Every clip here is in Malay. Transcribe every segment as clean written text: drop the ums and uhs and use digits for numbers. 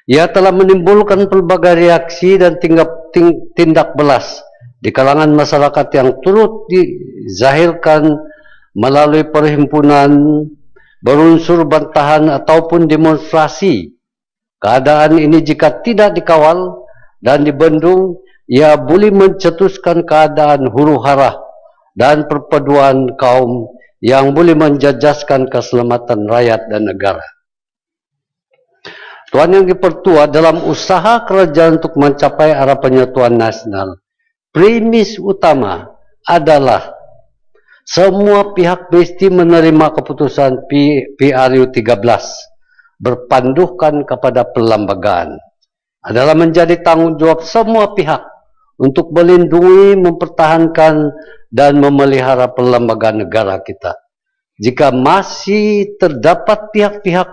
Ia telah menimbulkan pelbagai reaksi dan tindak balas di kalangan masyarakat yang turut dizahirkan melalui perhimpunan, berunsur bantahan ataupun demonstrasi. Keadaan ini jika tidak dikawal dan dibendung, ia boleh mencetuskan keadaan huru-hara dan perpaduan kaum yang boleh menjajaskan keselamatan rakyat dan negara. Tuan Yang Dipertua, dalam usaha kerajaan untuk mencapai arah penyatuan nasional, premis utama adalah semua pihak mesti menerima keputusan PRU 13 berpandukan kepada perlembagaan. Adalah menjadi tanggungjawab semua pihak untuk melindungi, mempertahankan dan memelihara perlembagaan negara kita. Jika masih terdapat pihak-pihak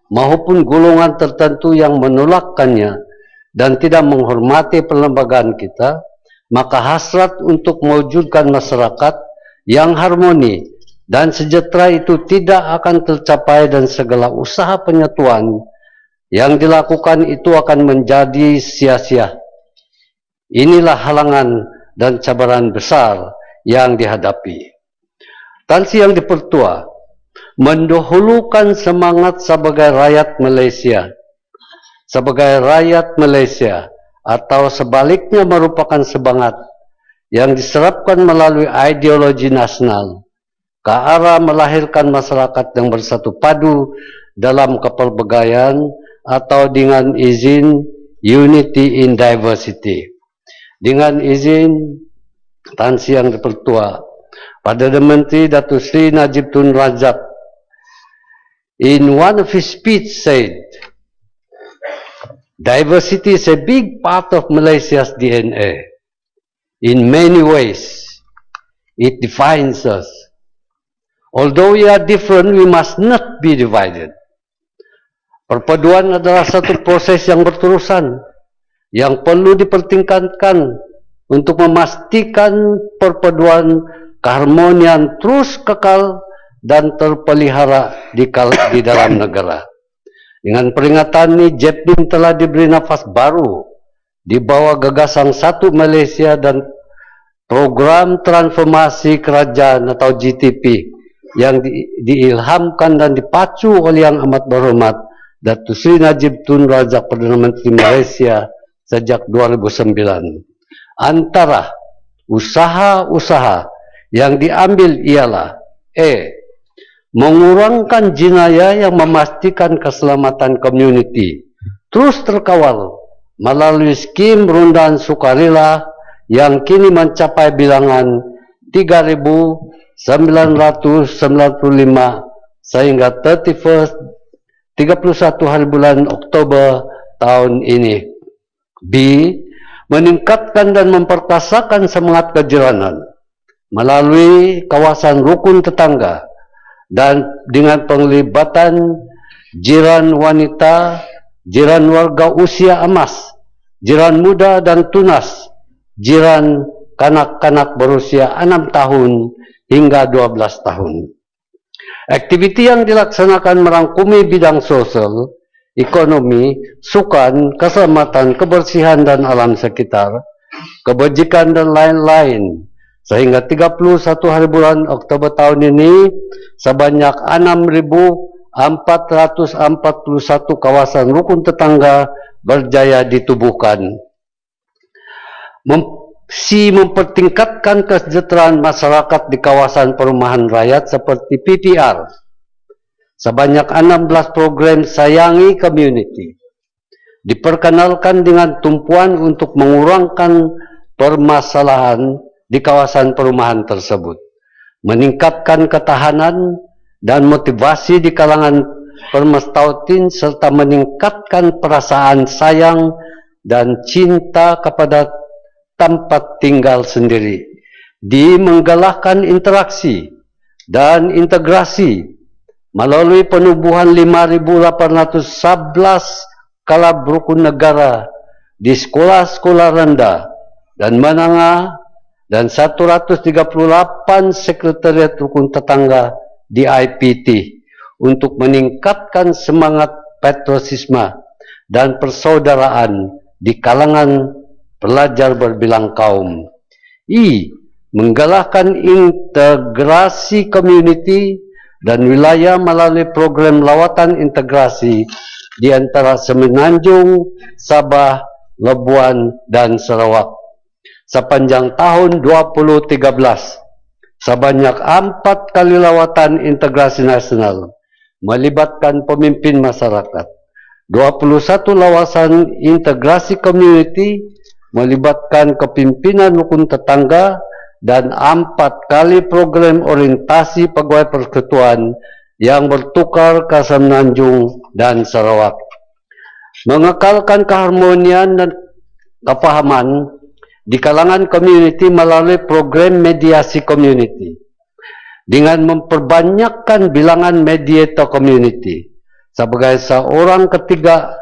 maupun golongan tertentu yang menolakkannya dan tidak menghormati perlembagaan kita, maka hasrat untuk mewujudkan masyarakat yang harmoni dan sejahtera itu tidak akan tercapai, dan segala usaha penyatuan yang dilakukan itu akan menjadi sia-sia. Inilah halangan dan cabaran besar yang dihadapi. Tan Sri Yang Dipertua mendahulukan semangat sebagai rakyat Malaysia. Sebagai rakyat Malaysia, atau sebaliknya merupakan semangat yang diserapkan melalui ideologi nasional ke arah melahirkan masyarakat yang bersatu padu dalam kepelbagaian, atau dengan izin unity in diversity. Dengan izin Tan Sri Yang Dipertua, Perdana Menteri Datuk Seri Najib Tun Razak in one of his speech said, diversity is a big part of Malaysia's DNA. In many ways, it defines us. Although we are different, we must not be divided. Perpaduan adalah satu proses yang berterusan, yang perlu dipertingkatkan untuk memastikan perpaduan keharmonian terus kekal dan terpelihara di dalam negara. Dengan peringatan ini, JEPDIN telah diberi nafas baru di bawah gagasan Satu Malaysia dan program transformasi kerajaan atau GTP yang diilhamkan dan dipacu oleh Yang Amat Berhormat Datuk Seri Najib Tun Razak, Perdana Menteri Malaysia sejak 2009. Antara usaha-usaha yang diambil ialah mengurangkan jenayah yang memastikan keselamatan komuniti terus terkawal melalui skim rundaan sukarela yang kini mencapai bilangan 3.995 sehingga 31 hari bulan Oktober tahun ini. Meningkatkan dan memperkasakan semangat kejiranan melalui kawasan rukun tetangga dan dengan penglibatan jiran wanita, jiran warga usia emas, jiran muda dan tunas, jiran kanak-kanak berusia 6 tahun hingga 12 tahun. Aktiviti yang dilaksanakan merangkumi bidang sosial, ekonomi, sukan, keselamatan, kebersihan dan alam sekitar, kebajikan dan lain-lain. Sehingga 31 hari bulan Oktober tahun ini, sebanyak 6.441 kawasan rukun tetangga berjaya ditubuhkan. Mempertingkatkan kesejahteraan masyarakat di kawasan perumahan rakyat seperti PPR. Sebanyak 16 program sayangi community diperkenalkan dengan tumpuan untuk mengurangkan permasalahan di kawasan perumahan tersebut, meningkatkan ketahanan dan motivasi di kalangan permestautin, serta meningkatkan perasaan sayang dan cinta kepada tempat tinggal sendiri, menggalakkan interaksi dan integrasi melalui penubuhan 5.811 klub rukun negara di sekolah-sekolah rendah dan menengah dan 138 sekretariat rukun tetangga di IPT untuk meningkatkan semangat patriotisme dan persaudaraan di kalangan pelajar berbilang kaum. Menggalakkan integrasi community dan wilayah melalui program lawatan integrasi di antara Semenanjung, Sabah, Labuan, dan Sarawak. Sepanjang tahun 2013, sebanyak 4 kali lawatan integrasi nasional melibatkan pemimpin masyarakat. 21 lawatan integrasi community melibatkan kepimpinan rukun tetangga dan 4 kali program orientasi pegawai persekutuan yang bertukar ke Semenanjung dan Sarawak. Mengekalkan keharmonian dan kepahaman di kalangan community melalui program mediasi community dengan memperbanyakkan bilangan mediator community sebagai seorang ketiga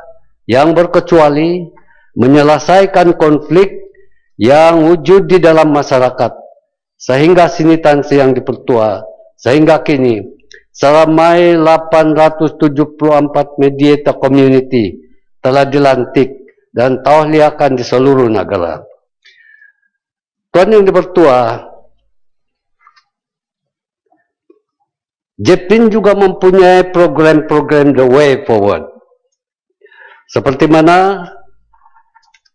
yang berkecuali menyelesaikan konflik yang wujud di dalam masyarakat sehingga sinitansi yang dipertua. Sehingga kini seramai 874 mediator community telah dilantik dan tauliakan di seluruh negara. Tuan yang dipertua, JEPIN juga mempunyai program-program The Way Forward. Seperti mana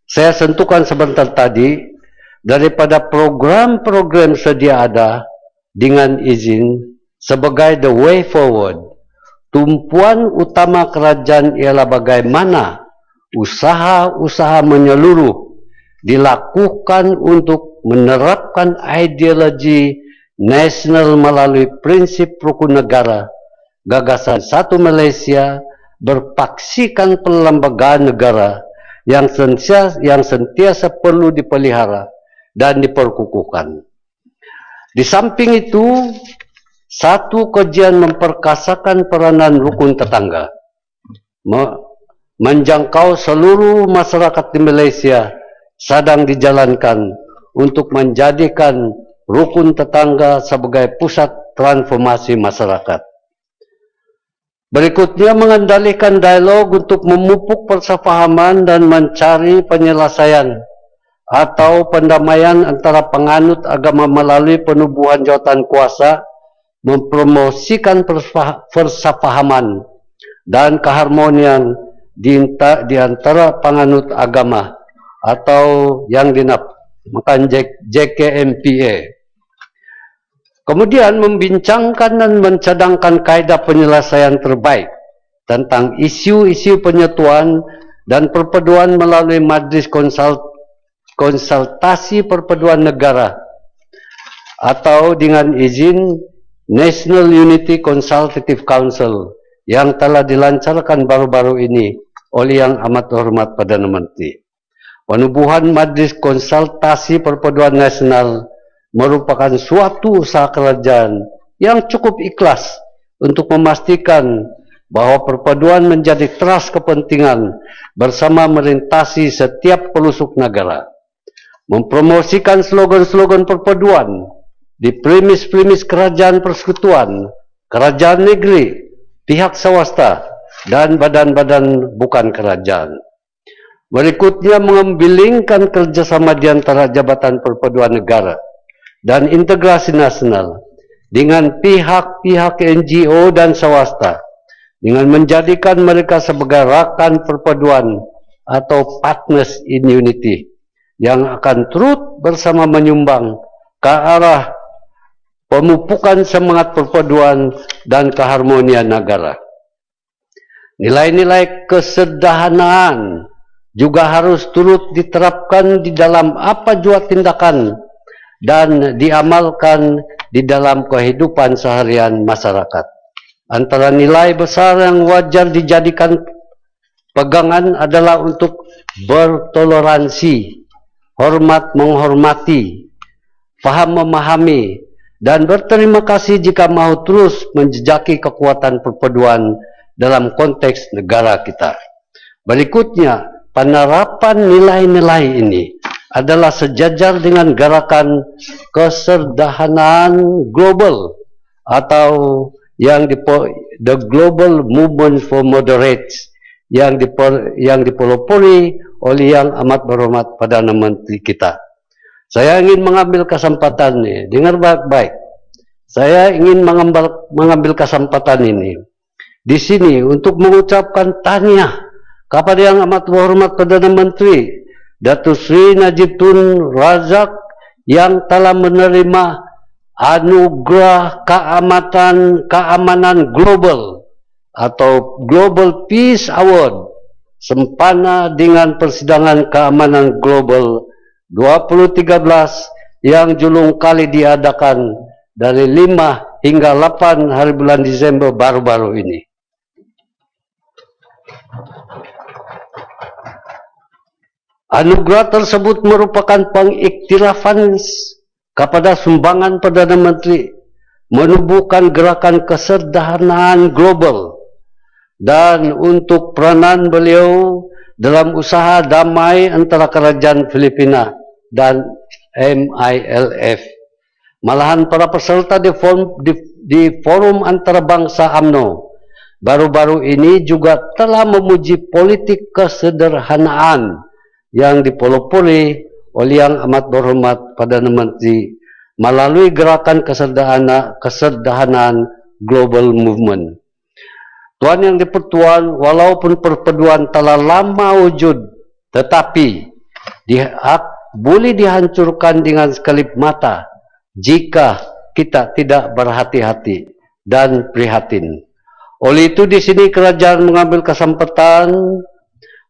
saya sentuhkan sebentar tadi, daripada program-program sedia ada dengan izin sebagai The Way Forward, tumpuan utama kerajaan ialah bagaimana usaha-usaha menyeluruh dilakukan untuk menerapkan ideologi nasional melalui prinsip rukun negara, gagasan satu Malaysia, berpaksikan pelembagaan negara yang sentiasa perlu dipelihara dan diperkukuhkan. Di samping itu, satu kajian memperkasakan peranan rukun tetangga, menjangkau seluruh masyarakat di Malaysia sedang dijalankan untuk menjadikan rukun tetangga sebagai pusat transformasi masyarakat. Berikutnya, mengendalikan dialog untuk memupuk persefahaman dan mencari penyelesaian atau pendamaian antara penganut agama melalui penubuhan jawatan kuasa, mempromosikan persefahaman dan keharmonian di antara penganut agama atau yang dinamakan JKMPA. Kemudian membincangkan dan mencadangkan kaedah penyelesaian terbaik tentang isu-isu penyatuan dan perpaduan melalui majlis konsultasi perpaduan negara atau dengan izin National Unity Consultative Council yang telah dilancarkan baru-baru ini oleh Yang Amat Hormat Perdana Menteri. Penubuhan Majlis Konsultasi Perpaduan Nasional merupakan suatu usaha kerajaan yang cukup ikhlas untuk memastikan bahawa perpaduan menjadi teras kepentingan bersama melintasi setiap pelosok negara. Mempromosikan slogan-slogan perpaduan di premis-premis kerajaan persekutuan, kerajaan negeri, pihak swasta dan badan-badan bukan kerajaan. Berikutnya, mengembilingkan kerjasama di antara Jabatan Perpaduan Negara dan integrasi nasional dengan pihak-pihak NGO dan swasta dengan menjadikan mereka sebagai rakan perpaduan atau partners in unity yang akan turut bersama menyumbang ke arah pemupukan semangat perpaduan dan keharmonian negara. Nilai-nilai kesederhanaan juga harus turut diterapkan di dalam apa jua tindakan dan diamalkan di dalam kehidupan seharian masyarakat. Antara nilai besar yang wajar dijadikan pegangan adalah untuk bertoleransi, hormat menghormati, faham memahami, dan berterima kasih jika mahu terus menjejaki kekuatan perpaduan dalam konteks negara kita. Berikutnya, penerapan nilai-nilai ini adalah sejajar dengan gerakan kesederhanaan global atau yang the Global Movement for Moderates yang dipelopori oleh Yang Amat Berhormat Perdana Menteri kita. Saya ingin mengambil kesempatan ini, dengar baik-baik. Saya ingin mengambil kesempatan ini di sini untuk mengucapkan tahniah kepada Yang Amat Berhormat Perdana Menteri Datuk Sri Najib Tun Razak yang telah menerima anugerah keamanan global atau Global Peace Award sempena dengan persidangan keamanan global 2013 yang julung kali diadakan dari 5 hingga 8 hari bulan Desember baru-baru ini. Anugerah tersebut merupakan pengiktirafan kepada sumbangan Perdana Menteri menubuhkan gerakan kesederhanaan global dan untuk peranan beliau dalam usaha damai antara kerajaan Filipina dan MILF. Malahan para peserta di forum antarabangsa UMNO baru-baru ini juga telah memuji politik kesederhanaan yang dipelopori oleh Yang Amat Berhormat Perdana Menteri melalui gerakan kesederhanaan Global Movement. Tuan Yang di-Pertuan, walaupun perpaduan telah lama wujud, tetapi boleh dihancurkan dengan sekelip mata jika kita tidak berhati-hati dan prihatin. Oleh itu di sini kerajaan mengambil kesempatan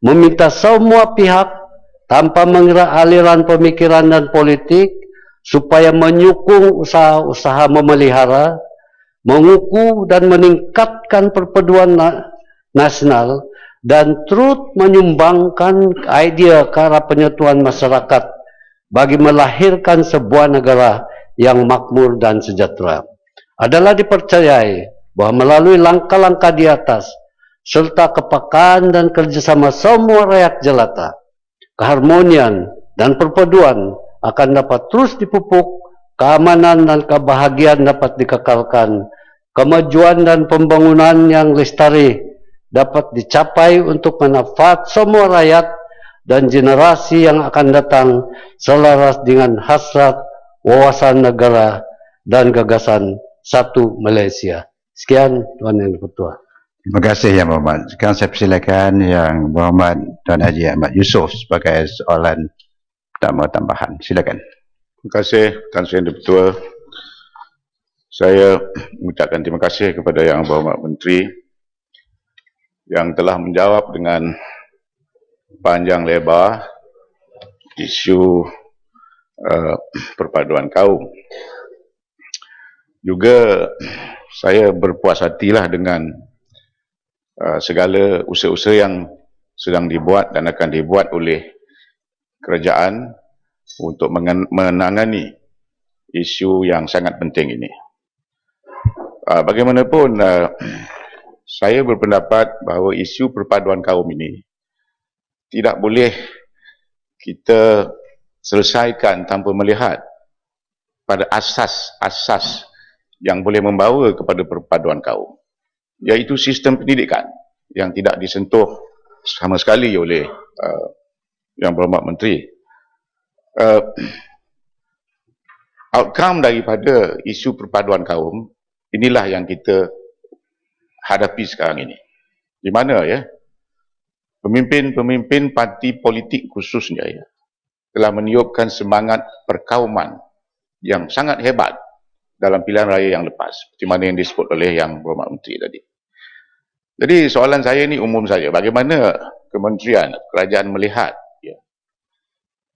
meminta semua pihak tanpa mengira aliran pemikiran dan politik supaya menyokong usaha-usaha memelihara, mengukuh dan meningkatkan perpaduan nasional dan turut menyumbangkan idea ke arah penyatuan masyarakat bagi melahirkan sebuah negara yang makmur dan sejahtera. Adalah dipercayai bahwa melalui langkah-langkah di atas serta kepekaan dan kerjasama semua rakyat jelata, keharmonian dan perpaduan akan dapat terus dipupuk, keamanan dan kebahagiaan dapat dikekalkan, kemajuan dan pembangunan yang lestari dapat dicapai untuk manfaat semua rakyat dan generasi yang akan datang selaras dengan hasrat, wawasan negara dan gagasan satu Malaysia. Sekian Tuan Yang Di-Pertuan. Terima kasih Yang Berhormat. Sekarang saya persilakan Yang Berhormat Tuan Haji Ahmad Yusof sebagai soalan tambahan. Silakan. Terima kasih Tuan Yang Di-Pertua. Saya mengucapkan terima kasih kepada Yang Berhormat Menteri yang telah menjawab dengan panjang lebar isu perpaduan kaum. Juga saya berpuas hatilah dengan segala usaha-usaha yang sedang dibuat dan akan dibuat oleh kerajaan untuk menangani isu yang sangat penting ini. Bagaimanapun, saya berpendapat bahawa isu perpaduan kaum ini tidak boleh kita selesaikan tanpa melihat pada asas-asas yang boleh membawa kepada perpaduan kaum, iaitu sistem pendidikan yang tidak disentuh sama sekali oleh Yang Berhormat Menteri. Outcome daripada isu perpaduan kaum inilah yang kita hadapi sekarang ini, di mana ya pemimpin-pemimpin parti politik khususnya ya telah meniupkan semangat perkauman yang sangat hebat dalam pilihan raya yang lepas, seperti mana yang disebut oleh Yang Berhormat Menteri tadi. Jadi soalan saya ni umum saja, bagaimana kementerian, kerajaan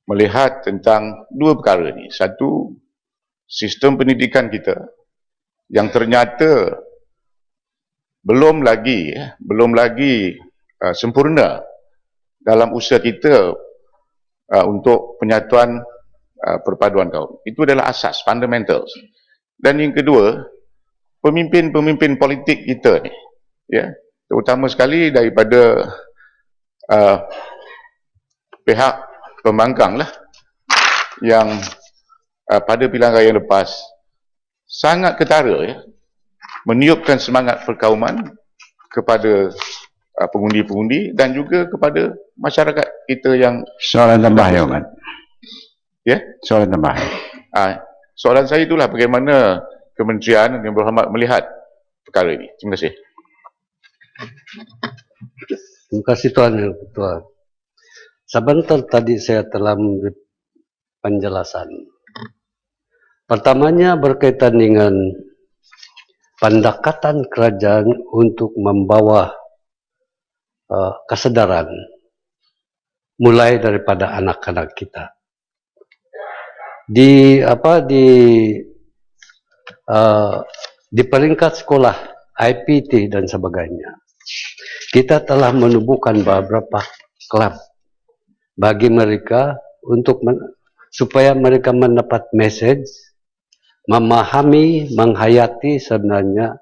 melihat tentang dua perkara ni. Satu, sistem pendidikan kita yang ternyata belum lagi sempurna dalam usaha kita untuk penyatuan perpaduan kaum. Itu adalah asas, fundamentals. Dan yang kedua, pemimpin-pemimpin politik kita ni, ya, terutama sekali daripada pihak pembangkang lah, yang pada pilihan raya lepas sangat ketara ya, meniupkan semangat perkauman kepada pengundi-pengundi dan juga kepada masyarakat kita yang Soalan tambah ya, Mat. ya. Soalan tambah. Soalan saya itulah bagaimana Kementerian Yang Berhormat melihat perkara ini. Terima kasih. Terima kasih Tuan Yang Ketua. Sebentar tadi saya telah memberi penjelasan. Pertamanya berkaitan dengan pendekatan kerajaan untuk membawa kesedaran mulai daripada anak-anak kita. Di peringkat sekolah IPT dan sebagainya, kita telah menubuhkan beberapa klub bagi mereka untuk supaya mereka mendapat message, memahami, menghayati sebenarnya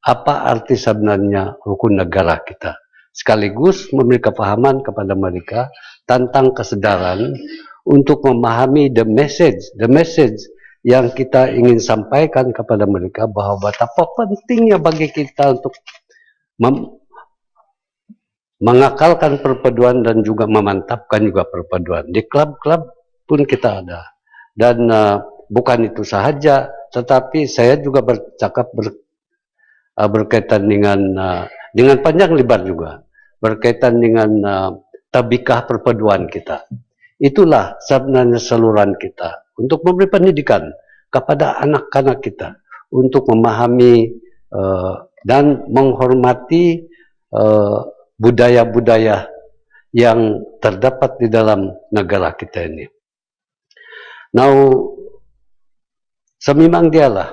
apa arti sebenarnya rukun negara kita. Sekaligus memberi kepahaman kepada mereka tentang kesedaran untuk memahami the message yang kita ingin sampaikan kepada mereka, bahwa betapa pentingnya bagi kita untuk mengakalkan perpaduan dan juga memantapkan juga perpaduan. Di klub-klub pun kita ada. Dan bukan itu sahaja, tetapi saya juga bercakap berkaitan dengan panjang lebar juga, berkaitan dengan tabikah perpaduan kita. Itulah sebenarnya saluran kita untuk memberi pendidikan kepada anak-anak kita untuk memahami dan menghormati budaya-budaya yang terdapat di dalam negara kita ini. Now, sememang dialah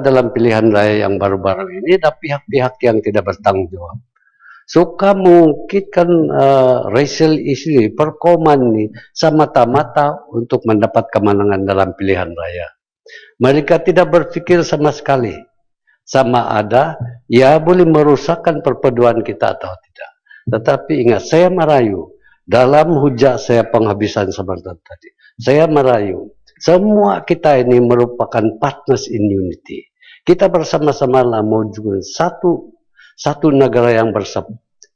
dalam pilihan raya yang baru-baru ini ada pihak-pihak yang tidak bertanggung jawab. Suka mengungkitkan racial issue, perkauman ini semata-mata untuk mendapat kemenangan dalam pilihan raya. Mereka tidak berpikir sama sekali sama ada ya boleh merusakkan perpaduan kita atau tidak. Tetapi ingat, saya merayu dalam hujah saya penghabisan sebentar tadi. Saya merayu semua kita ini merupakan partners in unity. Kita bersama-sama lah mewujudkan satu negara yang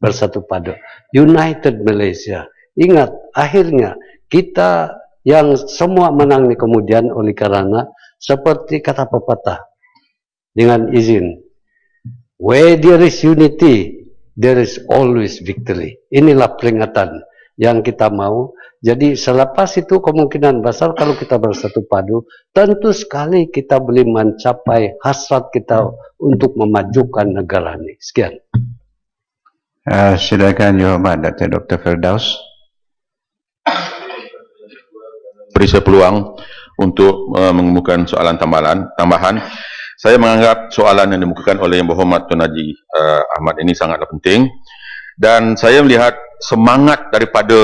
bersatu padu, United Malaysia. Ingat, akhirnya kita yang semua menang ini kemudian oleh karena seperti kata pepatah, dengan izin, where there is unity, there is always victory. Inilah peringatan yang kita mau. Jadi selepas itu kemungkinan besar kalau kita bersatu padu, tentu sekali kita boleh mencapai hasrat kita untuk memajukan negara ini. Sekian. Silakan Yang Hormat Dr. Firdaus. Beri saya peluang untuk mengemukakan soalan tambahan. Saya menganggap soalan yang dikemukakan oleh Yang Berhormat Tuan Haji Ahmad ini sangatlah penting, dan saya melihat semangat daripada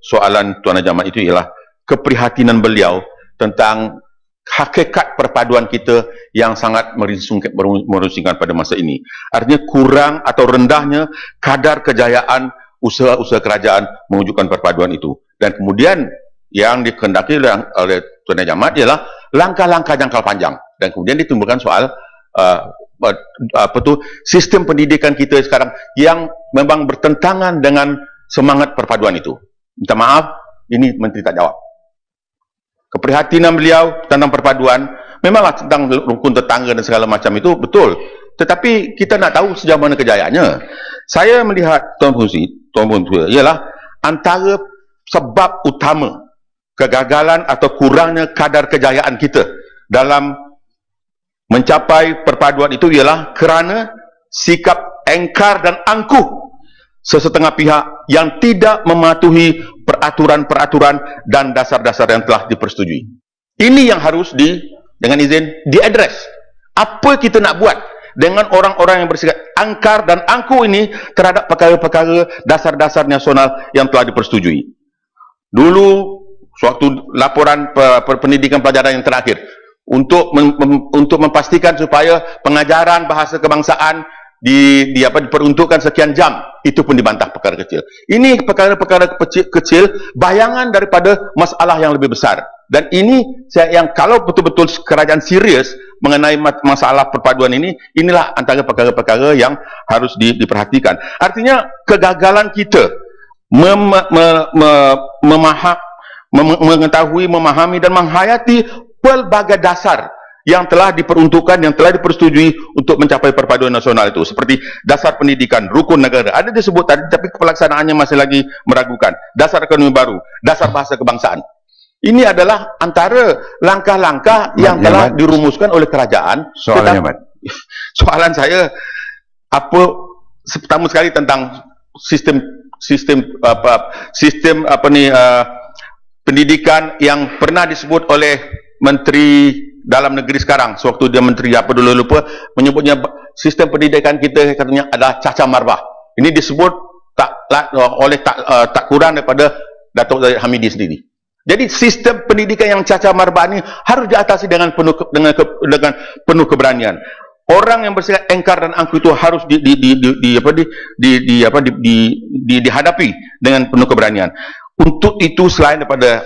soalan Tuan Haji Ahmad itu ialah keprihatinan beliau tentang hakikat perpaduan kita yang sangat merusingkan pada masa ini. Artinya kurang atau rendahnya kadar kejayaan usaha-usaha kerajaan mewujudkan perpaduan itu. Dan kemudian yang dikehendaki oleh Tuan Haji Ahmad ialah langkah-langkah jangka panjang. Dan kemudian ditimbulkan soal sistem pendidikan kita sekarang yang memang bertentangan dengan semangat perpaduan itu. Minta maaf, ini Menteri tak jawab. Keprihatinan beliau tentang perpaduan, memanglah tentang rukun tetangga dan segala macam itu betul. Tetapi kita nak tahu sejauh mana kejayaannya. Saya melihat Tuan Fungsi ialah antara sebab utama kegagalan atau kurangnya kadar kejayaan kita dalam mencapai perpaduan itu ialah kerana sikap engkar dan angkuh sesetengah pihak yang tidak mematuhi peraturan-peraturan dan dasar-dasar yang telah dipersetujui. Ini yang harus dengan izin diadres. Apa kita nak buat dengan orang-orang yang bersikap angkar dan angkuh ini terhadap perkara-perkara dasar-dasar nasional yang telah dipersetujui. Dulu suatu laporan pendidikan pelajaran yang terakhir untuk memastikan supaya pengajaran bahasa kebangsaan diperuntukkan sekian jam, itu pun dibantah perkara kecil. Ini perkara-perkara kecil, bayangan daripada masalah yang lebih besar. Dan ini yang kalau betul-betul kerajaan serius mengenai masalah perpaduan ini, inilah antara perkara-perkara yang harus diperhatikan. Artinya kegagalan kita mengetahui, memahami dan menghayati pelbagai dasar yang telah diperuntukkan, yang telah dipersetujui untuk mencapai perpaduan nasional itu. Seperti dasar pendidikan, rukun negara. Ada disebut tadi, tapi pelaksanaannya masih lagi meragukan. Dasar ekonomi baru, dasar bahasa kebangsaan. Ini adalah antara langkah-langkah yang telah dirumuskan oleh kerajaan. Soalannya, Mat. Soalan saya, pertama sekali tentang sistem pendidikan yang pernah disebut oleh Menteri Dalam Negeri sekarang, sewaktu dia menteri apa dulu lupa, menyebutnya sistem pendidikan kita katanya adalah cacar marbah. Ini disebut tak kurang daripada Datuk Zahid Hamidi sendiri. Jadi sistem pendidikan yang cacar marbah ini harus diatasi dengan penuh keberanian. Orang yang bersikap engkar dan angkuh itu harus dihadapi dengan penuh keberanian. Untuk itu, selain daripada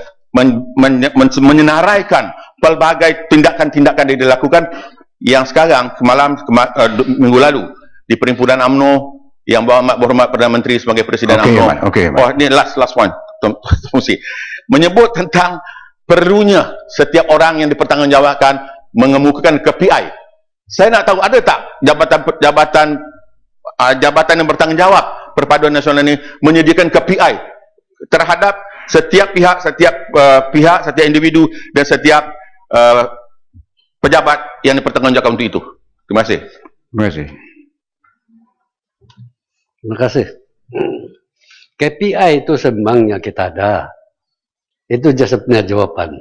menyenaraikan pelbagai tindakan-tindakan yang dilakukan, yang sekarang minggu lalu di perhimpunan UMNO yang bawa berhormat Perdana Menteri sebagai Presiden UMNO. Oh, ini last one. Menyebut tentang perlunya setiap orang yang dipertanggungjawabkan mengemukakan KPI. Saya nak tahu, ada tak jabatan yang bertanggungjawab perpaduan nasional ini menyediakan KPI terhadap setiap pihak, setiap individu dan setiap pejabat yang dipertanggungjawabkan untuk itu. Terima kasih. Terima kasih. Terima kasih. KPI itu sebenarnya kita ada. Itu sebenarnya jawaban.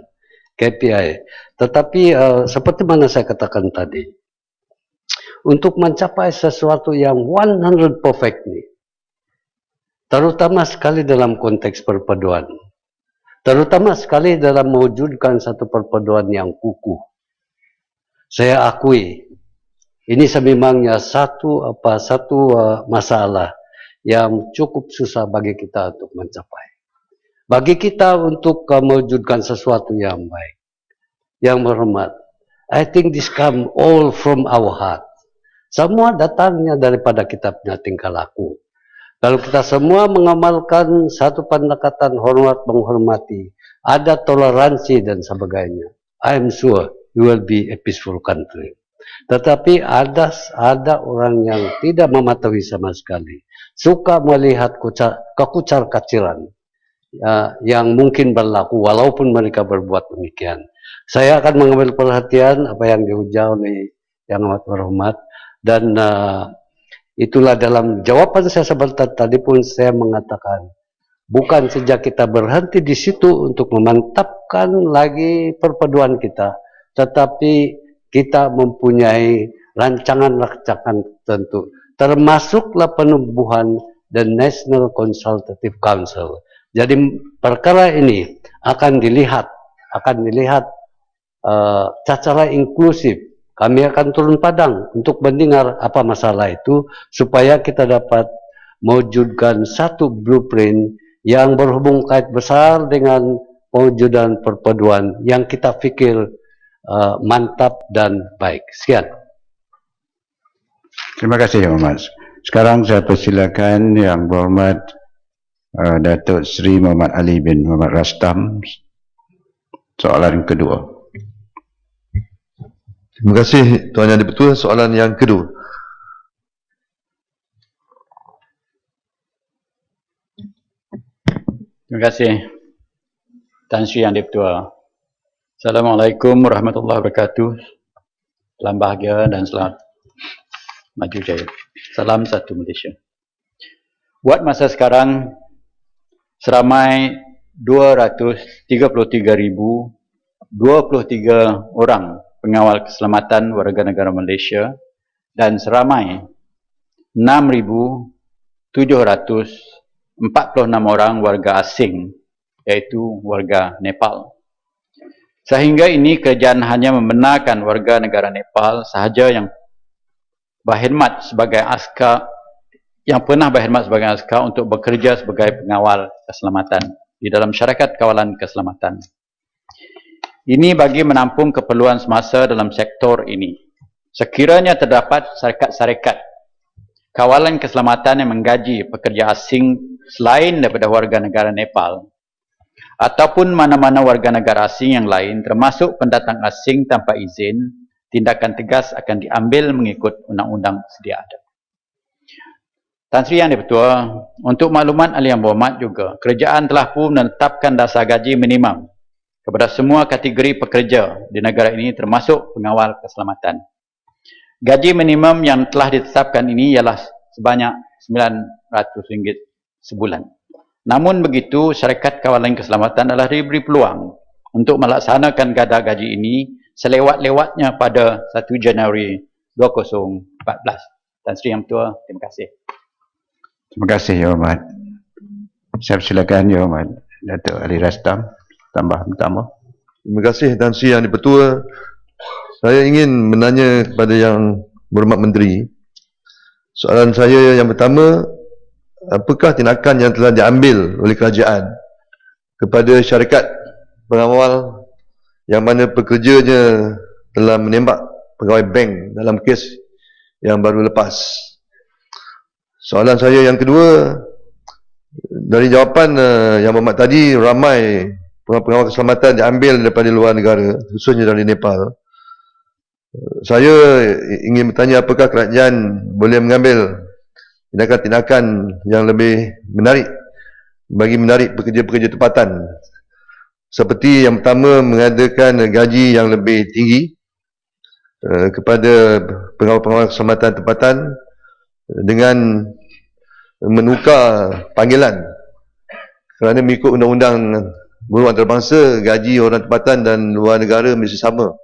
KPI. Tetapi seperti mana saya katakan tadi, untuk mencapai sesuatu yang 100% perfect nih, terutama sekali dalam konteks perpaduan, terutama sekali dalam mewujudkan satu perpaduan yang kukuh, saya akui ini sememangnya satu masalah yang cukup susah bagi kita untuk mencapai. Bagi kita untuk mewujudkan sesuatu yang baik, yang berhormat, I think this come all from our heart. Semua datangnya daripada kita punya tingkah laku. Kalau kita semua mengamalkan satu pendekatan hormat menghormati, ada toleransi dan sebagainya, I am sure you will be a peaceful country. Tetapi ada orang yang tidak mematuhi sama sekali, suka melihat kekucar-kaciran yang mungkin berlaku walaupun mereka berbuat demikian. Saya akan mengambil perhatian apa yang dihujah oleh Yang Amat Berhormat, dan itulah dalam jawaban saya sebentar tadi pun saya mengatakan, bukan sejak kita berhenti di situ untuk memantapkan lagi perpaduan kita, tetapi kita mempunyai rancangan-rancangan tertentu, termasuklah penubuhan The National Consultative Council. Jadi perkara ini akan dilihat secara inklusif. Kami akan turun padang untuk mendengar apa masalah itu, supaya kita dapat mewujudkan satu blueprint yang berhubung kait besar dengan pewujudan perpaduan yang kita pikir mantap dan baik. Sekian. Terima kasih, Yang Berhormat. Sekarang saya persilakan Yang Berhormat Datuk Seri Muhammad Ali bin Muhammad Rastam, soalan kedua. Terima kasih Tuan Yang Di-Pertua. Soalan yang kedua. Terima kasih Tan Sri Yang Di-Pertua. Assalamualaikum warahmatullahi wabarakatuh. Salam bahagia dan selamat maju jaya. Salam satu Malaysia. Buat masa sekarang, seramai 233,023 orang pengawal keselamatan warga negara Malaysia dan seramai 6,746 orang warga asing, iaitu warga Nepal. Sehingga ini kerajaan hanya membenarkan warga negara Nepal sahaja yang berkhidmat sebagai askar, yang pernah berkhidmat sebagai askar untuk bekerja sebagai pengawal keselamatan di dalam syarikat kawalan keselamatan. Ini bagi menampung keperluan semasa dalam sektor ini. Sekiranya terdapat syarikat-syarikat kawalan keselamatan yang menggaji pekerja asing selain daripada warga negara Nepal ataupun mana-mana warga negara asing yang lain termasuk pendatang asing tanpa izin, tindakan tegas akan diambil mengikut undang-undang sedia ada. Tan Sri Yang Di-Pertua, untuk makluman ahli yang berhormat juga, kerajaan telah pun menetapkan dasar gaji minimum kepada semua kategori pekerja di negara ini termasuk pengawal keselamatan. Gaji minimum yang telah ditetapkan ini ialah sebanyak RM900 sebulan. Namun begitu, syarikat kawalan keselamatan adalah diberi peluang untuk melaksanakan kadar gaji ini selewat-lewatnya pada 1 Januari 2014. Tan Sri Yang Tua, terima kasih. Terima kasih, Yang Hormat. Saya persilakan, Yang Hormat, Datuk Ali Rastam, tambah pertama. Terima kasih Tan Sri Yang Di-Pertua. Saya ingin menanya kepada Yang Berhormat Menteri. Soalan saya yang pertama, apakah tindakan yang telah diambil oleh kerajaan kepada syarikat pengawal yang mana pekerjanya telah menembak pegawai bank dalam kes yang baru lepas? Soalan saya yang kedua, dari jawapan Yang Berhormat tadi, ramai pengawal keselamatan diambil daripada luar negara, khususnya dari Nepal. Saya ingin bertanya apakah kerajaan boleh mengambil tindakan-tindakan yang lebih menarik bagi menarik pekerja-pekerja tempatan, seperti yang pertama mengadakan gaji yang lebih tinggi kepada pengawal-pengawal keselamatan tempatan dengan menukar panggilan, kerana mengikut undang-undang buruh antarabangsa, gaji orang tempatan dan luar negara mesti sama.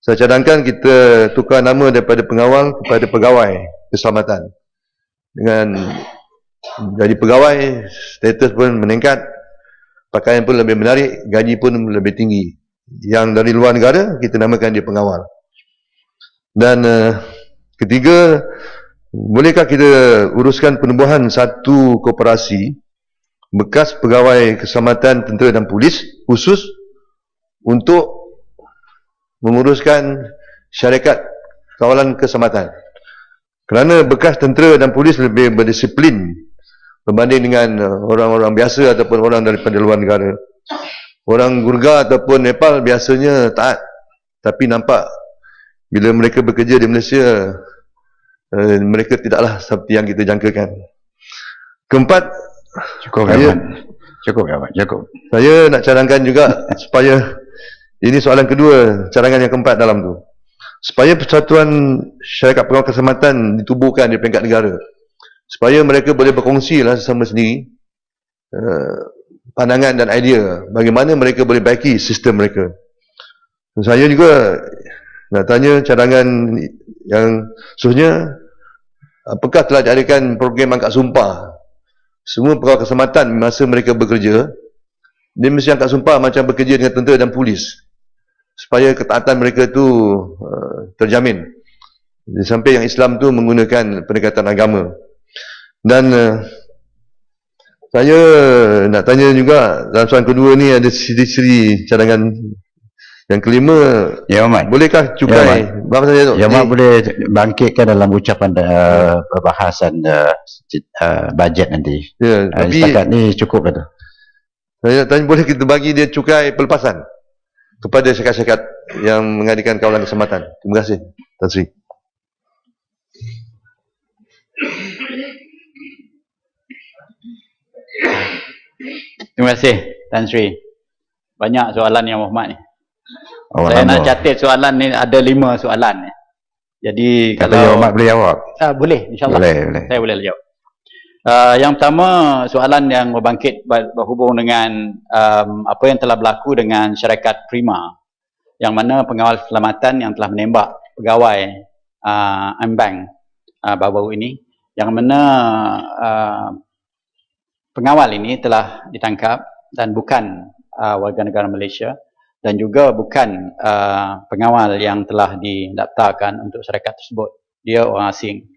Saya cadangkan kita tukar nama daripada pengawal kepada pegawai keselamatan. Dengan jadi pegawai, status pun meningkat, pakaian pun lebih menarik, gaji pun lebih tinggi. Yang dari luar negara, kita namakan dia pengawal. Dan ketiga, bolehkah kita uruskan penubuhan satu koperasi bekas pegawai keselamatan tentera dan polis khusus untuk menguruskan syarikat kawalan keselamatan? Kerana bekas tentera dan polis lebih berdisiplin berbanding dengan orang-orang biasa ataupun orang daripada luar negara. Orang Gurkha ataupun Nepal biasanya taat, tapi nampak bila mereka bekerja di Malaysia, mereka tidaklah seperti yang kita jangkakan. Keempat, cukup. Saya nak cadangkan juga supaya, ini soalan kedua, cadangan yang keempat dalam tu, supaya persatuan syarikat pengawal keselamatan ditubuhkan di peringkat negara, supaya mereka boleh berkongsi lah sesama sendiri pandangan dan idea bagaimana mereka boleh baiki sistem mereka. Saya juga nak tanya cadangan yang seterusnya, apakah telah diadakan program angkat sumpah semua pegawai keselamatan masa mereka bekerja? Dia mesti angkat sumpah macam bekerja dengan tentera dan polis, supaya ketaatan mereka tu terjamin. Sampai yang Islam tu menggunakan pendekatan agama. Dan saya nak tanya juga dalam soalan kedua ni, ada siri-siri cadangan yang kelima. Ya, Ahmad, bolehkah cukai? Ya, Ahmad boleh bangkitkan dalam ucapan perbahasan bajet nanti. Ya, tapi setakat ni cukup dah tu. Saya nak tanya, boleh kita bagi dia cukai pelepasan kepada syarikat-syarikat yang mengadakan kawalan keselamatan? Terima kasih, Tan Sri. Terima kasih, Tan Sri. Banyak soalan Yang Berhormat ni. Saya nak catat soalan ni, ada 5 soalan ni. Jadi kalau Yang Berhormat boleh jawab? Boleh, insyaAllah. Boleh. Saya boleh jawab. Yang pertama, soalan yang berbangkit berhubung dengan apa yang telah berlaku dengan syarikat Prima, yang mana pengawal keselamatan yang telah menembak pegawai M-Bank baru-baru ini, yang mana pengawal ini telah ditangkap dan bukan warga negara Malaysia, dan juga bukan pengawal yang telah didaftarkan untuk syarikat tersebut. Dia orang asing.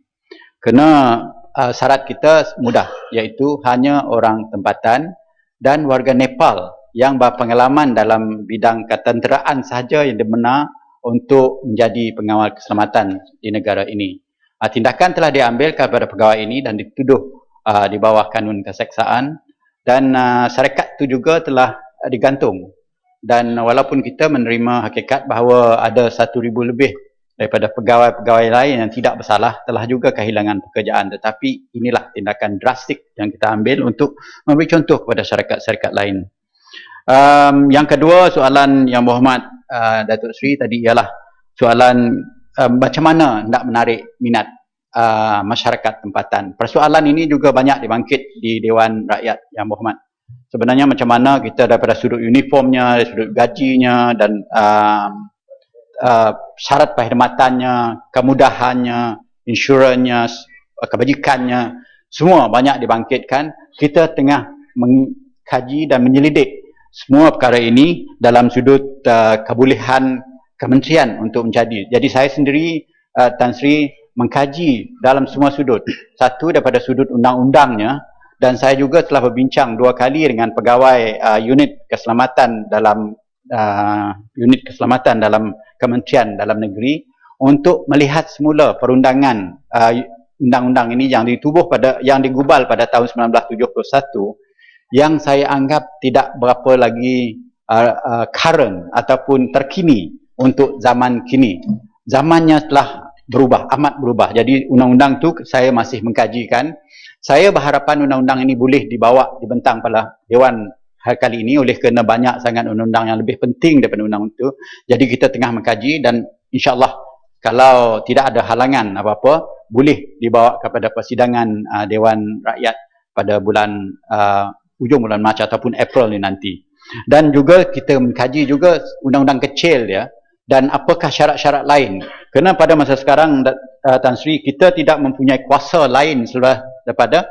Kena syarat kita mudah, iaitu hanya orang tempatan dan warga Nepal yang berpengalaman dalam bidang ketenteraan sahaja yang dibenar untuk menjadi pengawal keselamatan di negara ini. Tindakan telah diambil kepada pegawai ini dan dituduh di bawah kanun keseksaan, dan syarikat itu juga telah digantung. Dan walaupun kita menerima hakikat bahawa ada 1,000 lebih daripada pegawai-pegawai lain yang tidak bersalah telah juga kehilangan pekerjaan, tetapi inilah tindakan drastik yang kita ambil untuk memberi contoh kepada syarikat-syarikat lain. Yang kedua, soalan Yang Berhormat Datuk Seri tadi ialah soalan macam mana nak menarik minat masyarakat tempatan. Persoalan ini juga banyak dibangkit di Dewan Rakyat Yang Berhormat. Sebenarnya macam mana kita daripada sudut uniformnya, dari sudut gajinya dan syarat perkhidmatannya, kemudahannya, insurannya, kebajikannya, semua banyak dibangkitkan. Kita tengah mengkaji dan menyelidik semua perkara ini dalam sudut kebolehan kementerian untuk menjadi. Jadi saya sendiri, Tan Sri, mengkaji dalam semua sudut. Satu, daripada sudut undang-undangnya, dan saya juga telah berbincang 2 kali dengan pegawai unit keselamatan dalam Kementerian Dalam Negeri untuk melihat semula perundangan undang-undang ini yang digubal pada tahun 1971, yang saya anggap tidak berapa lagi current ataupun terkini untuk zaman kini. Zamannya telah berubah, amat berubah. Jadi undang-undang tu saya masih mengkajikan. Saya berharapan undang-undang ini boleh dibentang pada Dewan hari kali ini, oleh kerana banyak sangat undang-undang yang lebih penting daripada undang-undang itu. Jadi kita tengah mengkaji, dan insya-Allah kalau tidak ada halangan apa-apa, boleh dibawa kepada persidangan Dewan Rakyat pada ujung bulan Mac ataupun April ni nanti. Dan juga kita mengkaji juga undang-undang kecil ya, dan apakah syarat-syarat lain. Kerana pada masa sekarang, Tan Sri, kita tidak mempunyai kuasa lain selain daripada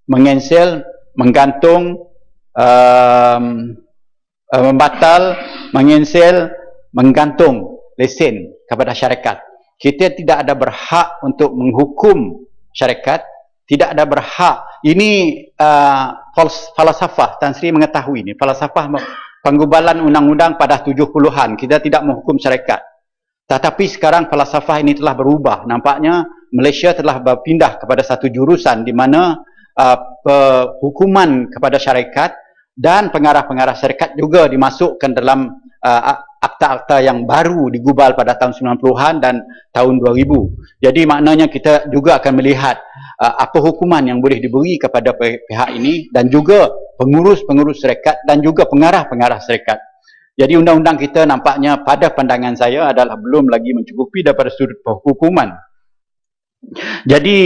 mengensel, menggantung, membatal, mengensel, menggantung lesen kepada syarikat. Kita tidak ada berhak untuk menghukum syarikat, tidak ada berhak. Ini falsafah, Tan Sri mengetahui ini, falsafah penggubalan undang-undang pada 70-an. Kita tidak menghukum syarikat. Tetapi sekarang falsafah ini telah berubah. Nampaknya Malaysia telah berpindah kepada satu jurusan di mana hukuman kepada syarikat dan pengarah-pengarah syarikat juga dimasukkan dalam akta-akta yang baru digubal pada tahun 90-an dan tahun 2000. Jadi maknanya kita juga akan melihat apa hukuman yang boleh diberi kepada pihak ini, dan juga pengurus-pengurus syarikat dan juga pengarah-pengarah syarikat. Jadi undang-undang kita nampaknya pada pandangan saya adalah belum lagi mencukupi daripada sudut hukuman. Jadi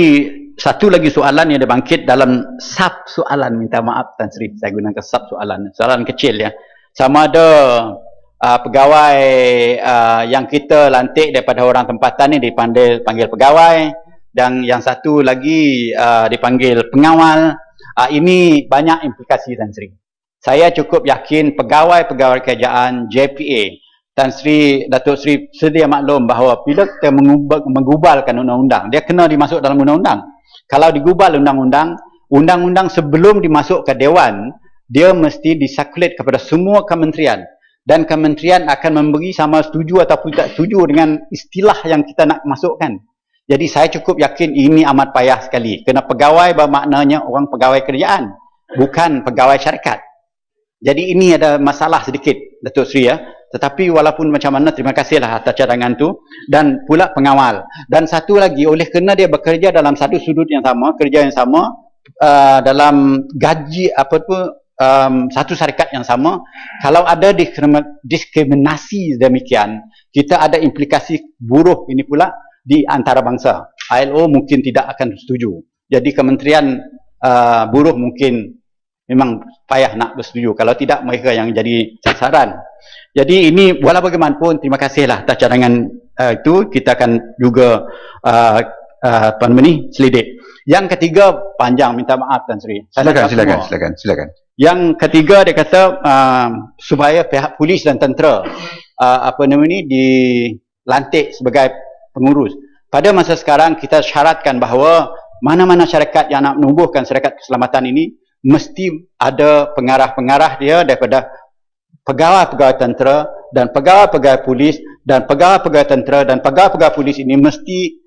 satu lagi soalan yang dibangkit dalam sub soalan, minta maaf Tan Sri, saya gunakan sub soalan kecil ya. Sama ada pegawai yang kita lantik daripada orang tempatan ni dipanggil pegawai, dan yang satu lagi dipanggil pengawal. Ini banyak implikasi, Tan Sri. Saya cukup yakin pegawai-pegawai kerajaan JPA, Tan Sri, Datuk Sri sedia maklum bahawa bila kita menggubalkan undang-undang, dia kena dimasuk dalam undang-undang. Kalau digubal undang-undang sebelum dimasuk ke Dewan, dia mesti disirkulate kepada semua kementerian. Dan kementerian akan memberi sama setuju ataupun tak setuju dengan istilah yang kita nak masukkan. Jadi saya cukup yakin ini amat payah sekali. Kerana pegawai bermaknanya orang pegawai kerajaan, bukan pegawai syarikat. Jadi ini ada masalah sedikit, Datuk Sri ya. Tetapi walaupun macam mana, terima kasihlah atas cadangan tu. Dan pula pengawal. Dan satu lagi, oleh kerana dia bekerja dalam satu sudut yang sama, kerja yang sama, dalam gaji satu syarikat yang sama, kalau ada diskriminasi demikian, kita ada implikasi buruh ini pula di antarabangsa. ILO mungkin tidak akan setuju. Jadi kementerian buruh mungkin memang payah nak bersetuju. Kalau tidak, mereka yang jadi sasaran. Jadi ini walau bagaimanapun, terima kasihlah atas cadangan itu. Kita akan juga selidik. Yang ketiga, panjang, minta maaf Tan Sri. Silakan. Yang ketiga, dia kata supaya pihak polis dan tentera dilantik sebagai pengurus. Pada masa sekarang kita syaratkan bahawa mana-mana syarikat yang nak menumbuhkan syarikat keselamatan ini mesti ada pengarah-pengarah dia daripada pegawai-pegawai tentera dan pegawai-pegawai polis dan pegawai-pegawai tentera dan pegawai-pegawai polis ini mesti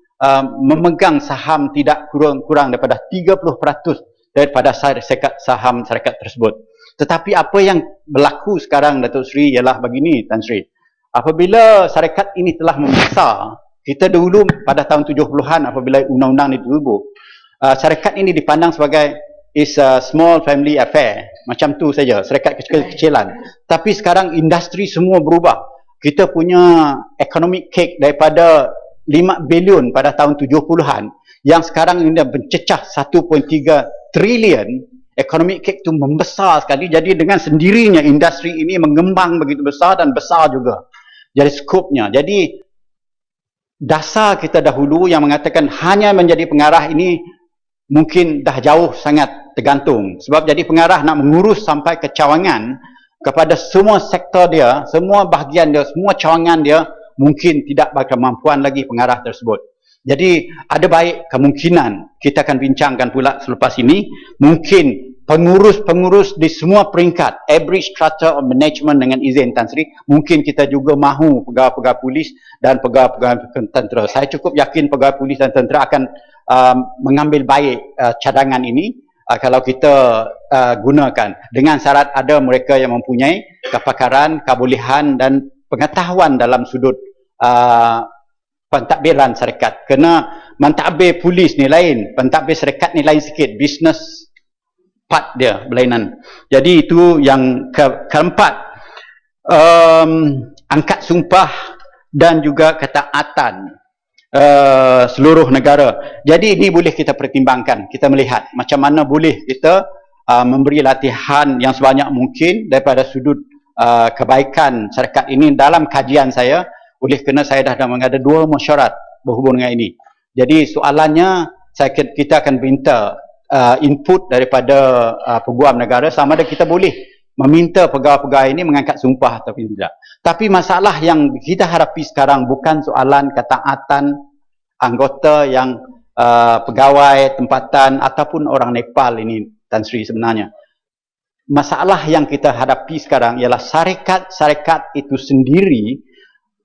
memegang saham tidak kurang daripada 30% daripada saham syarikat tersebut. Tetapi apa yang berlaku sekarang Datuk Seri ialah begini Tan Sri. Apabila syarikat ini telah membesar, kita dulu pada tahun 70-an apabila undang-undang ditubuh, syarikat ini dipandang sebagai is a small family affair. Macam tu saja, syarikat kecil-kecilan. Tapi sekarang industri semua berubah. Kita punya economic cake daripada 5 bilion pada tahun 70-an yang sekarang ini dah mencecah 1.3 trilion. Economic cake tu membesar sekali. Jadi dengan sendirinya industri ini mengembang begitu besar dan besar juga. Jadi skopnya. Jadi dasar kita dahulu yang mengatakan hanya menjadi pengarah ini mungkin dah jauh sangat tergantung. Sebab jadi pengarah nak mengurus sampai ke cawangan kepada semua sektor dia, semua bahagian dia, semua cawangan dia, mungkin tidak berkemampuan lagi pengarah tersebut. Jadi ada baik kemungkinan kita akan bincangkan pula selepas ini, mungkin pengurus-pengurus di semua peringkat, every strata of management dengan izin Tan Sri, mungkin kita juga mahu pegawai-pegawai polis dan pegawai-pegawai tentera. Saya cukup yakin pegawai polis dan tentera akan mengambil baik cadangan ini kalau kita gunakan dengan syarat ada mereka yang mempunyai kepakaran, kebolehan dan pengetahuan dalam sudut pentadbiran syarikat. Kerana mentadbir polis ni lain, pentadbir syarikat ni lain sikit, business part dia berlainan. Jadi itu yang keempat, angkat sumpah dan juga ketaatan seluruh negara. Jadi ini boleh kita pertimbangkan, kita melihat macam mana boleh kita memberi latihan yang sebanyak mungkin daripada sudut kebaikan syarikat ini dalam kajian saya. Oleh kerana saya dah mengada 2 mesyuarat berhubung dengan ini. Jadi soalannya kita akan minta input daripada peguam negara sama ada kita boleh meminta pegawai-pegawai ini mengangkat sumpah atau tidak. Tapi masalah yang kita hadapi sekarang bukan soalan ketaatan anggota yang pegawai tempatan ataupun orang Nepal ini Tan Sri sebenarnya. Masalah yang kita hadapi sekarang ialah syarikat itu sendiri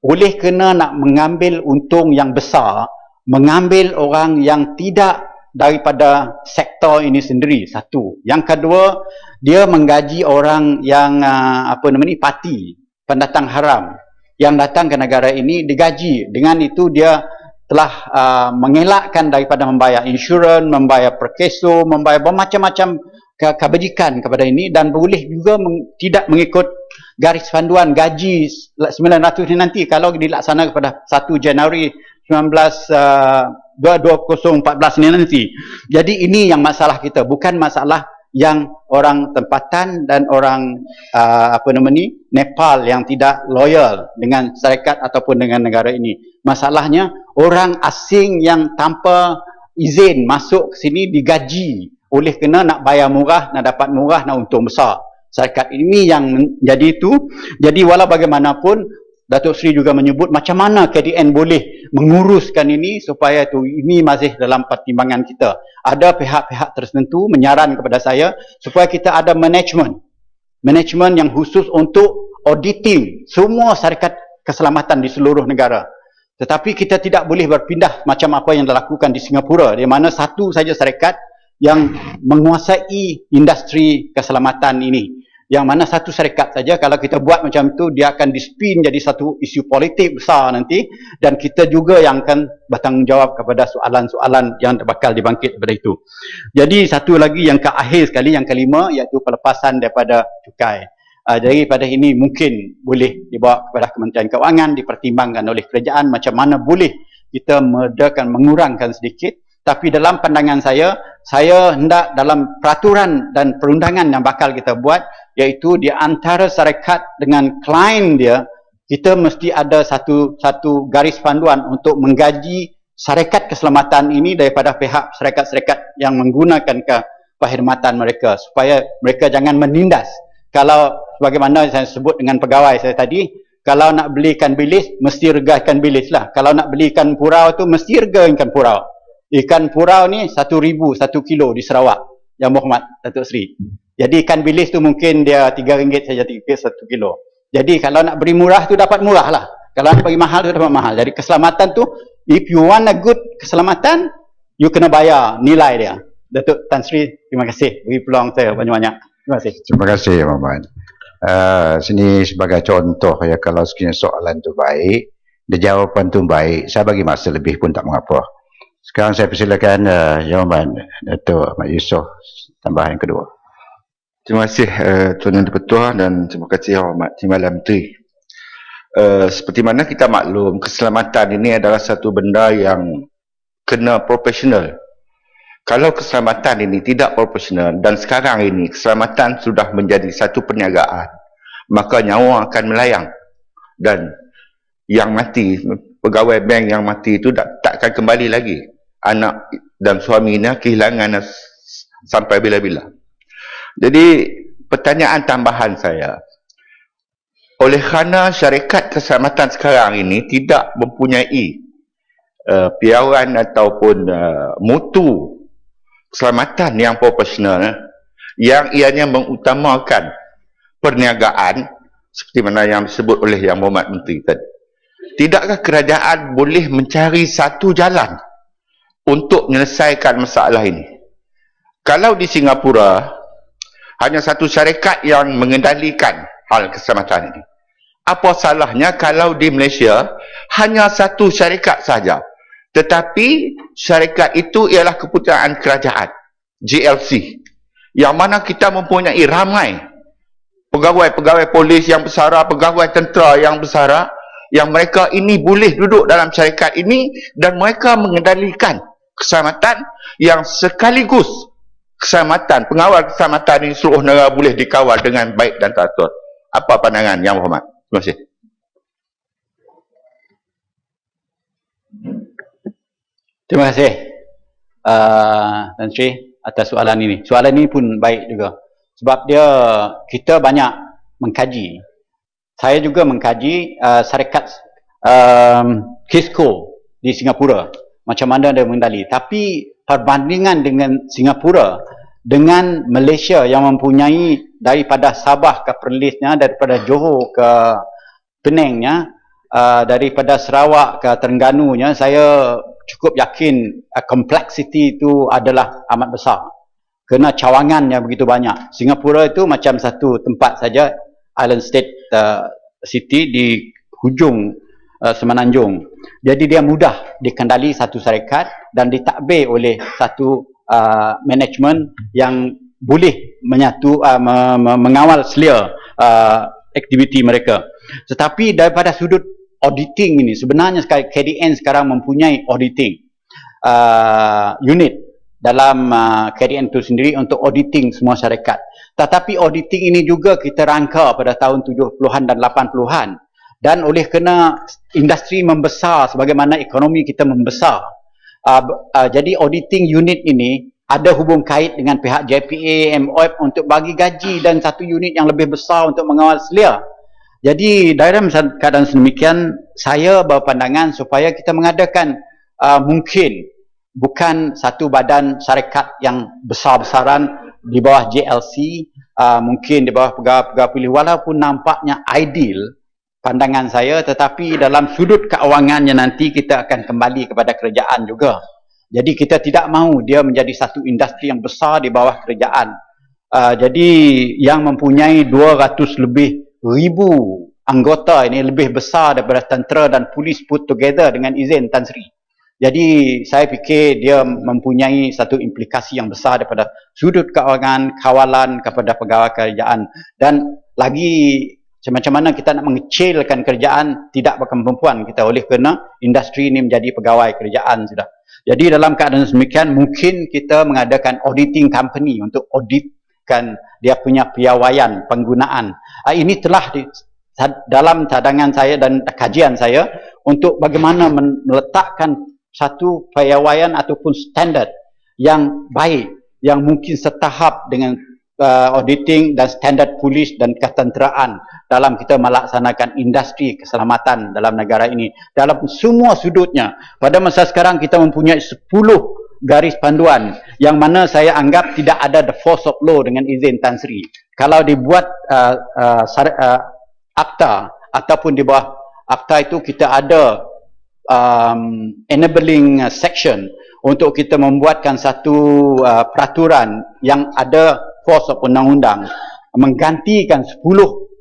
oleh kerana nak mengambil untung yang besar, mengambil orang yang tidak daripada sektor ini sendiri, satu. Yang kedua, dia menggaji orang yang parti, pendatang haram yang datang ke negara ini digaji. Dengan itu dia telah mengelakkan daripada membayar insurans, membayar perkeso, membayar bermacam-macam kebajikan kepada ini dan boleh juga tidak mengikut garis panduan gaji 900 ini nanti kalau dilaksanakan pada 1 Januari 2014 ini nanti. Jadi ini yang masalah kita, bukan masalah yang orang tempatan dan orang Nepal yang tidak loyal dengan syarikat ataupun dengan negara ini. Masalahnya orang asing yang tanpa izin masuk ke sini digaji oleh kena nak bayar murah, nak dapat murah, nak untung besar. Syarikat ini yang menjadi itu. Jadi walau bagaimanapun Datuk Seri juga menyebut macam mana KDN boleh menguruskan ini supaya itu ini masih dalam pertimbangan kita. Ada pihak-pihak tertentu menyaran kepada saya supaya kita ada manajemen yang khusus untuk auditing semua syarikat keselamatan di seluruh negara. Tetapi kita tidak boleh berpindah macam apa yang dilakukan di Singapura, di mana satu saja syarikat yang menguasai industri keselamatan ini. Yang mana satu syarikat saja, kalau kita buat macam itu, dia akan dispin jadi satu isu politik besar nanti, dan kita juga yang akan bertanggungjawab kepada soalan-soalan yang bakal dibangkit daripada itu. Jadi satu lagi yang ke akhir sekali, yang kelima, iaitu pelepasan daripada cukai. Jadi pada ini mungkin boleh dibawa kepada Kementerian Keuangan, dipertimbangkan oleh kerajaan macam mana boleh kita mengurangkan sedikit. Tapi dalam pandangan saya hendak dalam peraturan dan perundangan yang bakal kita buat, iaitu di antara syarikat dengan klien dia, kita mesti ada satu garis panduan untuk menggaji syarikat keselamatan ini daripada pihak syarikat-syarikat yang menggunakan perkhidmatan mereka, supaya mereka jangan menindas. Kalau sebagaimana saya sebut dengan pegawai saya tadi, kalau nak beli ikan bilis, mesti rega ikan bilis lah. Kalau nak beli ikan purau tu, mesti rega ikan purau. Ikan purau ni 1,000 1 kilo di Sarawak. Yang Berhormat Datuk Seri. Jadi ikan bilis tu mungkin dia RM3 saja, RM3 1 kilo. Jadi kalau nak beri murah tu dapat murah lah. Kalau nak bagi mahal tu dapat mahal. Jadi keselamatan tu, if you want a good keselamatan, you kena bayar nilai dia. Datuk Tan Sri, terima kasih beri peluang saya banyak-banyak. Terima kasih. Terima kasih, Muhammad. Sini sebagai contoh ya, kalau sekiranya soalan tu baik, dia jawapan tu baik, saya bagi masa lebih pun tak mengapa. Sekarang saya persilakan jawapan Datuk Ahmad Yusof, tambahan kedua. Terima kasih Tuan Yang Di-Pertuan dan terima kasih Hormat Timbalan Menteri. Seperti mana kita maklum, keselamatan ini adalah satu benda yang kena profesional. Kalau keselamatan ini tidak profesional dan sekarang ini keselamatan sudah menjadi satu perniagaan, maka nyawa akan melayang dan yang mati, pegawai bank yang mati itu tak akan kembali lagi. Anak dan suaminya kehilangan sampai bila-bila. Jadi pertanyaan tambahan saya, oleh kerana syarikat keselamatan sekarang ini tidak mempunyai piawaian ataupun mutu keselamatan yang profesional, yang ianya mengutamakan perniagaan seperti mana yang disebut oleh Yang Berhormat Menteri tadi, tidakkah kerajaan boleh mencari satu jalan untuk menyelesaikan masalah ini? Kalau di Singapura hanya satu syarikat yang mengendalikan hal keselamatan ini, apa salahnya kalau di Malaysia hanya satu syarikat saja, tetapi syarikat itu ialah kepunyaan kerajaan, GLC, yang mana kita mempunyai ramai pegawai-pegawai polis yang bersara, pegawai tentera yang bersara, yang mereka ini boleh duduk dalam syarikat ini dan mereka mengendalikan keselamatan yang sekaligus keselamatan, pengawal keselamatan ini seluruh negara boleh dikawal dengan baik dan teratur. Apa pandangan Yang Berhormat? Terima kasih. Terima kasih Tan Sri atas soalan ini. Soalan ini pun baik juga. Sebab kita banyak mengkaji. Saya juga mengkaji syarikat Kisco di Singapura. Macam mana dia mengendali. Tapi perbandingan dengan Singapura dengan Malaysia yang mempunyai daripada Sabah ke Perlisnya, daripada Johor ke Penangnya, daripada Sarawak ke Terengganunya, saya cukup yakin kompleksiti itu adalah amat besar. Kerana cawangannya begitu banyak. Singapura itu macam satu tempat saja, Island State City di hujung Semenanjung. Jadi dia mudah dikendali satu syarikat dan ditadbir oleh satu management yang boleh mengawal selia aktiviti mereka. Tetapi daripada sudut auditing ini, sebenarnya KDN sekarang mempunyai auditing unit dalam KDN itu sendiri untuk auditing semua syarikat. Tetapi auditing ini juga kita rangka pada tahun 70-an dan 80-an. Dan oleh kerana industri membesar sebagaimana ekonomi kita membesar, jadi auditing unit ini ada hubung kait dengan pihak JPA, MOF untuk bagi gaji dan satu unit yang lebih besar untuk mengawal selia. Jadi dalam keadaan sedemikian, saya berpandangan supaya kita mengadakan mungkin bukan satu badan syarikat yang besar-besaran di bawah JLC, mungkin di bawah pegawai-pegawai pilih, walaupun nampaknya ideal pandangan saya, tetapi dalam sudut keuangannya nanti kita akan kembali kepada kerajaan juga. Jadi kita tidak mahu dia menjadi satu industri yang besar di bawah kerajaan. Jadi yang mempunyai 200 lebih ribu anggota ini lebih besar daripada tentera dan polis put together dengan izin Tan Sri. Jadi saya fikir dia mempunyai satu implikasi yang besar daripada sudut keuangan, kawalan kepada pegawai kerajaan. Dan lagi macam mana kita nak mengecilkan kerajaan, tidak berkemampuan kita oleh kerana industri ini menjadi pegawai kerajaan sudah. Jadi dalam keadaan demikian, mungkin kita mengadakan auditing company untuk auditkan dia punya piawaian penggunaan. Ini telah dalam cadangan saya dan kajian saya untuk bagaimana meletakkan satu piawaian ataupun standard yang baik, yang mungkin setahap dengan auditing dan standard polis dan ketenteraan dalam kita melaksanakan industri keselamatan dalam negara ini dalam semua sudutnya. Pada masa sekarang kita mempunyai 10 garis panduan yang mana saya anggap tidak ada the force of law dengan izin Tan Sri. Kalau dibuat akta ataupun di bawah akta itu kita ada enabling section untuk kita membuatkan satu peraturan yang ada force of undang-undang menggantikan 10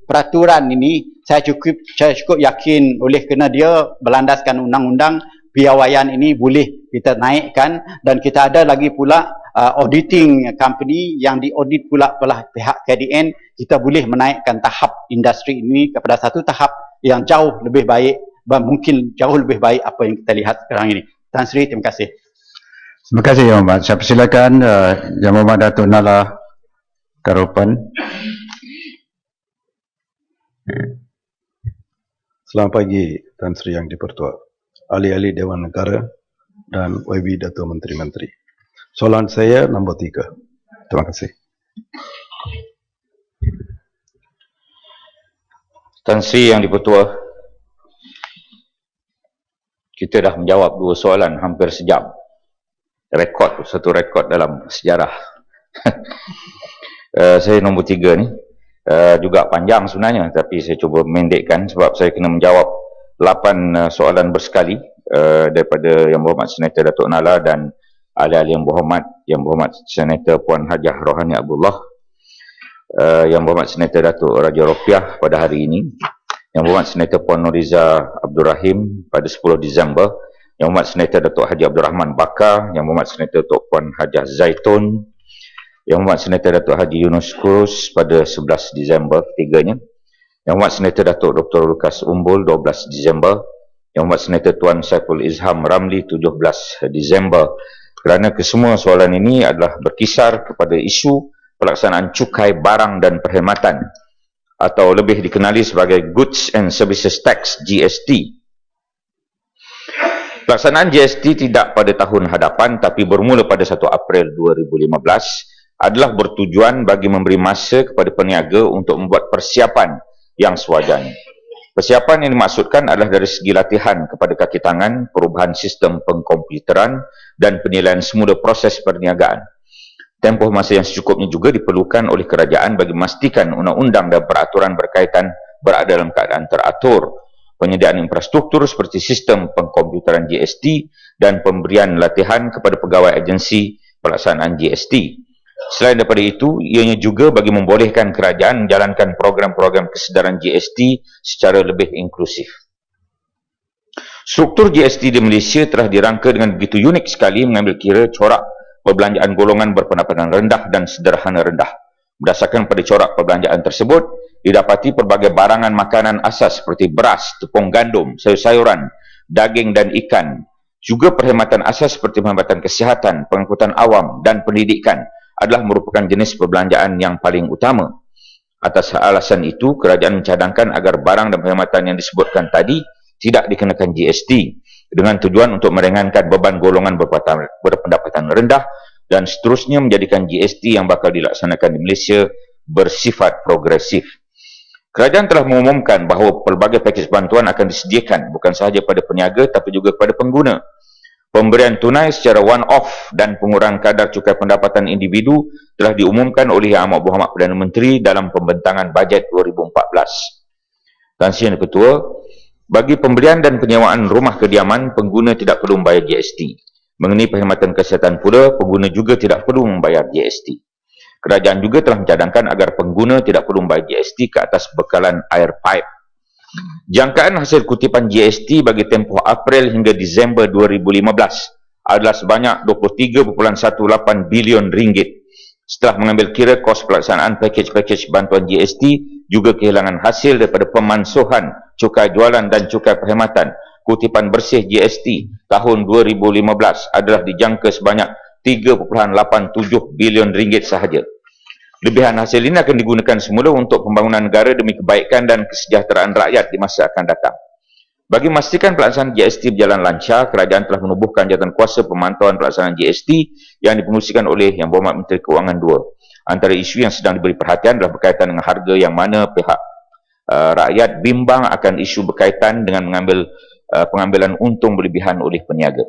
peraturan ini. Saya cukup yakin oleh kerana dia berlandaskan undang-undang, piawaian ini boleh kita naikkan, dan kita ada lagi pula auditing company yang diaudit pula oleh pihak KDN. Kita boleh menaikkan tahap industri ini kepada satu tahap yang jauh lebih baik, dan mungkin jauh lebih baik apa yang kita lihat sekarang ini. Tan Sri, terima kasih. Terima kasih Yang Berhormat. Saya persilakan Yang Berhormat Datuk Nala Karupan. Selamat pagi Tan Sri Yang Dipertua, ahli-ahli Dewan Negara dan YB Datuk Menteri-Menteri. Soalan saya nombor 3. Terima kasih. Tan Sri Yang Dipertua, kita dah menjawab 2 soalan hampir sejam. Satu rekod dalam sejarah. Saya nombor 3 ni juga panjang sebenarnya, tapi saya cuba mendekkan sebab saya kena menjawab 8 soalan bersekali daripada Yang Berhormat Senator Datuk Nala dan ahli-ahli Yang Berhormat Senator Puan Hajah Rohani Abdullah, Yang Berhormat Senator Datuk Raja Rofiah pada hari ini, Yang Berhormat Senator Puan Nuriza Abdul Rahim pada 10 Disember, Yang Berhormat Senator Datuk Haji Abdul Rahman Bakar, Yang Berhormat Senator Datuk Puan Hajah Zaitun, Yang Berhormat Senator Datuk Haji Yunus Cruz pada 11 Disember ketiganya, Yang Berhormat Senator Datuk Dr. Lukas Umbul 12 Disember, Yang Berhormat Senator Tuan Saiful Izham Ramli 17 Disember. Kerana kesemua soalan ini adalah berkisar kepada isu pelaksanaan cukai barang dan perkhidmatan atau lebih dikenali sebagai Goods and Services Tax, GST. Pelaksanaan GST tidak pada tahun hadapan tapi bermula pada 1 April 2015 adalah bertujuan bagi memberi masa kepada peniaga untuk membuat persiapan yang sewajarnya. Persiapan yang dimaksudkan adalah dari segi latihan kepada kaki tangan, perubahan sistem pengkomputeran dan penilaian semula proses perniagaan. Tempoh masa yang secukupnya juga diperlukan oleh kerajaan bagi memastikan undang-undang dan peraturan berkaitan berada dalam keadaan teratur, penyediaan infrastruktur seperti sistem pengkomputeran GST dan pemberian latihan kepada pegawai agensi pelaksanaan GST. Selain daripada itu, ianya juga bagi membolehkan kerajaan menjalankan program-program kesedaran GST secara lebih inklusif. Struktur GST di Malaysia telah dirangka dengan begitu unik sekali mengambil kira corak perbelanjaan golongan berpendapatan rendah dan sederhana rendah. Berdasarkan pada corak perbelanjaan tersebut, didapati pelbagai barangan makanan asas seperti beras, tepung gandum, sayur-sayuran, daging dan ikan, juga perkhidmatan asas seperti perkhidmatan kesihatan, pengangkutan awam dan pendidikan adalah merupakan jenis perbelanjaan yang paling utama. Atas alasan itu, kerajaan mencadangkan agar barang dan perkhidmatan yang disebutkan tadi tidak dikenakan GST dengan tujuan untuk meringankan beban golongan berpendapatan rendah dan seterusnya menjadikan GST yang bakal dilaksanakan di Malaysia bersifat progresif. Kerajaan telah mengumumkan bahawa pelbagai pakej bantuan akan disediakan bukan sahaja pada peniaga tapi juga kepada pengguna. Pemberian tunai secara one-off dan pengurangan kadar cukai pendapatan individu telah diumumkan oleh Yang Amat Berhormat Perdana Menteri dalam pembentangan bajet 2014. Tan Sri Yang Ketua, bagi pemberian dan penyewaan rumah kediaman, pengguna tidak perlu membayar GST. Mengenai perkhidmatan kesihatan pula, pengguna juga tidak perlu membayar GST. Kerajaan juga telah mencadangkan agar pengguna tidak perlu membayar GST ke atas bekalan air pipe. Jangkaan hasil kutipan GST bagi tempoh April hingga Disember 2015 adalah sebanyak 23.18 bilion ringgit. Setelah mengambil kira kos pelaksanaan pakej-pakej bantuan GST, juga kehilangan hasil daripada pemansuhan cukai jualan dan cukai perkhidmatan, kutipan bersih GST tahun 2015 adalah dijangka sebanyak 3.87 bilion ringgit sahaja. Lebihan hasil ini akan digunakan semula untuk pembangunan negara demi kebaikan dan kesejahteraan rakyat di masa akan datang. Bagi memastikan pelaksanaan GST berjalan lancar, kerajaan telah menubuhkan jawatankuasa pemantauan pelaksanaan GST yang dipengerusikan oleh Yang Berhormat Menteri Keuangan 2. Antara isu yang sedang diberi perhatian adalah berkaitan dengan harga yang mana pihak rakyat bimbang akan isu berkaitan dengan pengambilan untung berlebihan oleh peniaga.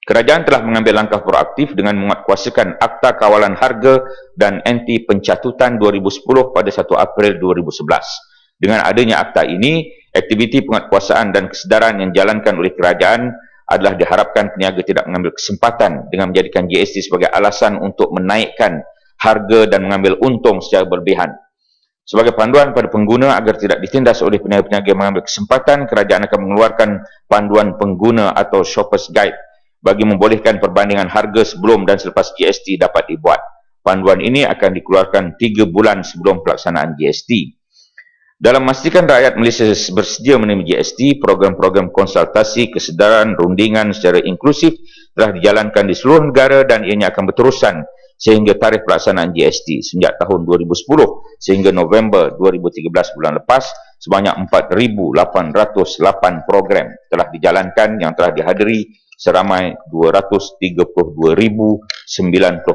Kerajaan telah mengambil langkah proaktif dengan menguatkuasakan Akta Kawalan Harga dan Anti Pencatutan 2010 pada 1 April 2011. Dengan adanya akta ini, aktiviti penguatkuasaan dan kesedaran yang dijalankan oleh kerajaan adalah diharapkan peniaga tidak mengambil kesempatan dengan menjadikan GST sebagai alasan untuk menaikkan harga dan mengambil untung secara berlebihan. Sebagai panduan pada pengguna agar tidak ditindas oleh peniaga-peniaga yang mengambil kesempatan, kerajaan akan mengeluarkan panduan pengguna atau Shoppers Guide bagi membolehkan perbandingan harga sebelum dan selepas GST dapat dibuat. Panduan ini akan dikeluarkan 3 bulan sebelum pelaksanaan GST. Dalam memastikan rakyat Malaysia bersedia menerima GST, program-program konsultasi, kesedaran, rundingan secara inklusif telah dijalankan di seluruh negara dan ianya akan berterusan sehingga tarikh pelaksanaan GST sejak tahun 2010 sehingga November 2013 bulan lepas. Sebanyak 4,808 program telah dijalankan yang telah dihadiri seramai 232,090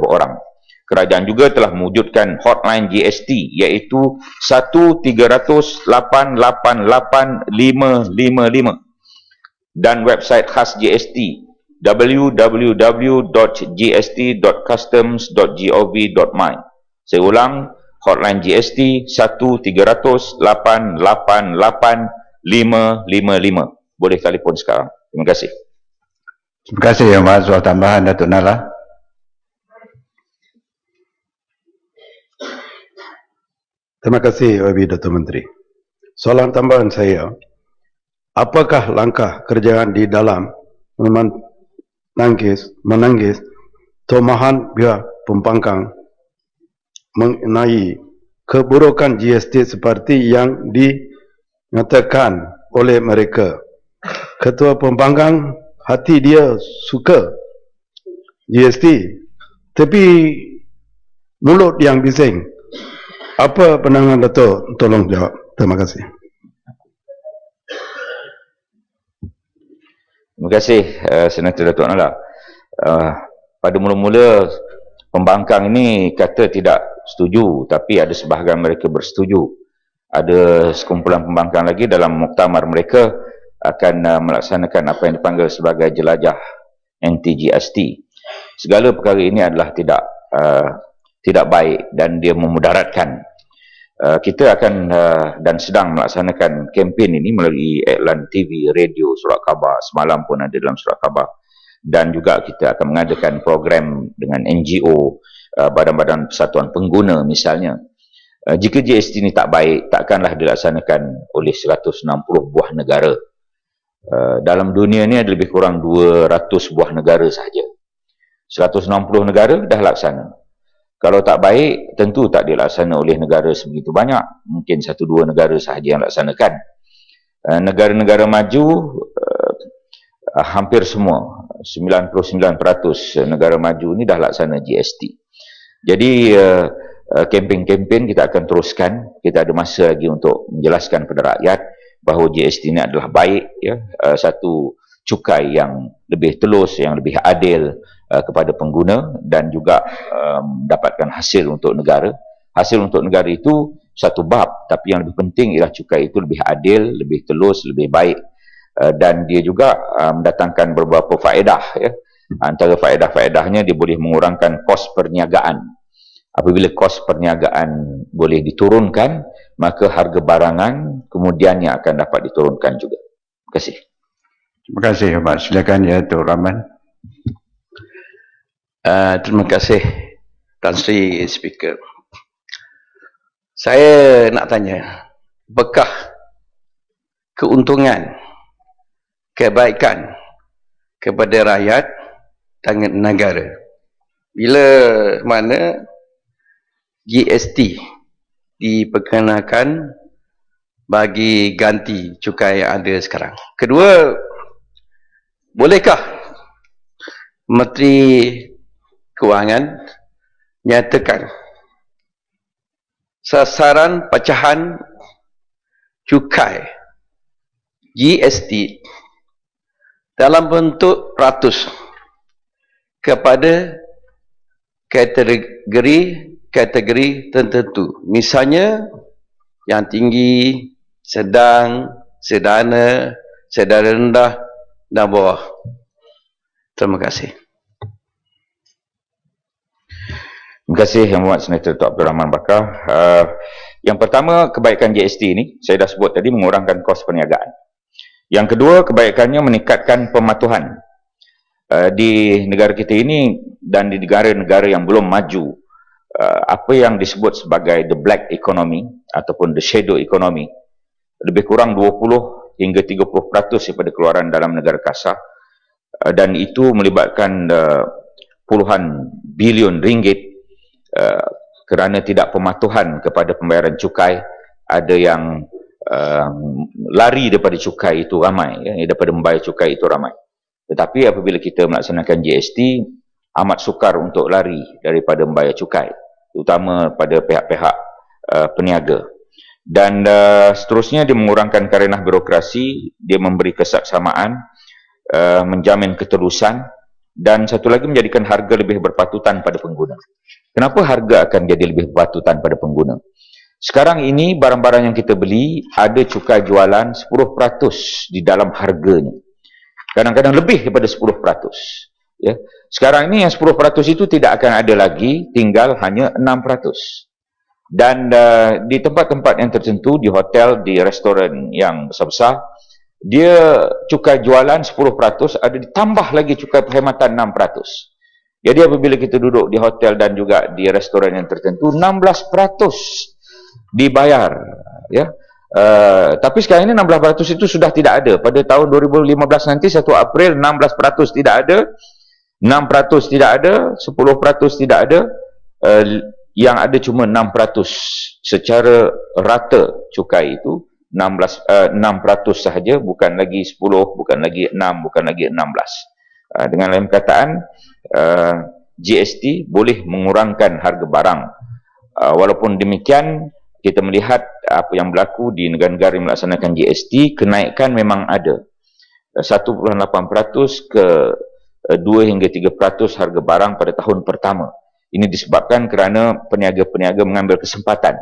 orang. Kerajaan juga telah mewujudkan hotline GST iaitu 1-300-888-555 dan website khas GST www.gst.customs.gov.my. Saya ulang, hotline GST 1-300-888-555. Boleh telefon sekarang. Terima kasih. Terima kasih Yang Maha. Soal tambahan Datuk Nala. Terima kasih OB Datuk Menteri. Soalan tambahan saya, apakah langkah kerajaan di dalam menangkis tomahan pihak pembangkang mengenai keburukan GST seperti yang dinyatakan oleh mereka? Ketua pembangkang hati dia suka GST, tapi mulut yang bising. Apa pandangan Datuk? Tolong jawab. Terima kasih. Terima kasih Senator Datuk Nala. Pada mula-mula pembangkang ini kata tidak setuju, tapi ada sebahagian mereka bersetuju. Ada sekumpulan pembangkang lagi dalam muktamar mereka akan melaksanakan apa yang dipanggil sebagai jelajah anti-GST. Segala perkara ini adalah tidak baik dan dia memudaratkan. Kita akan dan sedang melaksanakan kempen ini melalui iklan TV, radio, surat khabar. Semalam pun ada dalam surat khabar. Dan juga kita akan mengadakan program dengan NGO, badan-badan persatuan pengguna misalnya. Jika GST ini tak baik, takkanlah dilaksanakan oleh 160 buah negara. Dalam dunia ini ada lebih kurang 200 buah negara sahaja. 160 negara dah laksana. Kalau tak baik, tentu tak dilaksana oleh negara sebegitu banyak. Mungkin 1-2 negara sahaja yang laksanakan. Negara-negara maju, hampir semua, 99% negara maju ni dah laksana GST. Jadi, kempen-kempen kita akan teruskan. Kita ada masa lagi untuk menjelaskan kepada rakyat bahawa GST ini adalah baik, ya, satu cukai yang lebih telus, yang lebih adil kepada pengguna dan juga mendapatkan hasil untuk negara. Hasil untuk negara itu satu bab, tapi yang lebih penting ialah cukai itu lebih adil, lebih telus, lebih baik, dan dia juga mendatangkan beberapa faedah, ya. Antara faedah-faedahnya dia boleh mengurangkan kos perniagaan. Apabila kos perniagaan boleh diturunkan, maka harga barangan kemudiannya akan dapat diturunkan juga. Terima kasih. Terima kasih Pak. Silakan ya Datuk Rahman. Terima kasih Tan Sri Speaker. Saya nak tanya, apakah keuntungan, kebaikan kepada rakyat dan negara bila mana GST diperkenakan bagi ganti cukai yang ada sekarang? Kedua, bolehkah Menteri Kewangan nyatakan sasaran pecahan cukai GST dalam bentuk ratus kepada kategori tertentu, misalnya yang tinggi, sedang, sedana, sedara rendah dan bawah. Terima kasih. Terima kasih Yang Berhormat Senator Datuk Abdul Rahman Bakar. Yang pertama, kebaikan GST ini, saya dah sebut tadi, mengurangkan kos perniagaan. Yang kedua, kebaikannya meningkatkan pematuhan. Di negara kita ini dan di negara-negara yang belum maju, apa yang disebut sebagai the black economy ataupun the shadow economy, lebih kurang 20 hingga 30% daripada keluaran dalam negara kasar, dan itu melibatkan puluhan bilion ringgit kerana tidak pematuhan kepada pembayaran cukai. Ada yang lari daripada cukai itu ramai, daripada membayar cukai itu ramai. Tetapi apabila kita melaksanakan GST, amat sukar untuk lari daripada membayar cukai, terutama pada pihak-pihak peniaga. Dan seterusnya, dia mengurangkan karenah birokrasi, dia memberi kesaksamaan, menjamin keterusan, dan satu lagi menjadikan harga lebih berpatutan pada pengguna. Kenapa harga akan jadi lebih berpatutan pada pengguna? Sekarang ini barang-barang yang kita beli ada cukai jualan 10% di dalam harganya. Kadang-kadang lebih daripada 10%. Ya. Sekarang ini yang 10% itu tidak akan ada lagi, tinggal hanya 6%. Dan di tempat-tempat yang tertentu, di hotel, di restoran yang besar-besar, dia cukai jualan 10%, ada ditambah lagi cukai perkhidmatan 6%. Jadi apabila kita duduk di hotel dan juga di restoran yang tertentu, 16% dibayar. Ya. Tapi sekarang ini 16% itu sudah tidak ada. Pada tahun 2015 nanti 1 April 16% tidak ada, 6% tidak ada, 10% tidak ada, yang ada cuma 6% secara rata cukai itu 6% sahaja, bukan lagi 10, bukan lagi 6, bukan lagi 16. Dengan lain perkataan, GST boleh mengurangkan harga barang. Walaupun demikian, kita melihat apa yang berlaku di negara-negara yang melaksanakan GST, kenaikan memang ada. 1.8% ke 2 hingga 3% harga barang pada tahun pertama. Ini disebabkan kerana peniaga-peniaga mengambil kesempatan.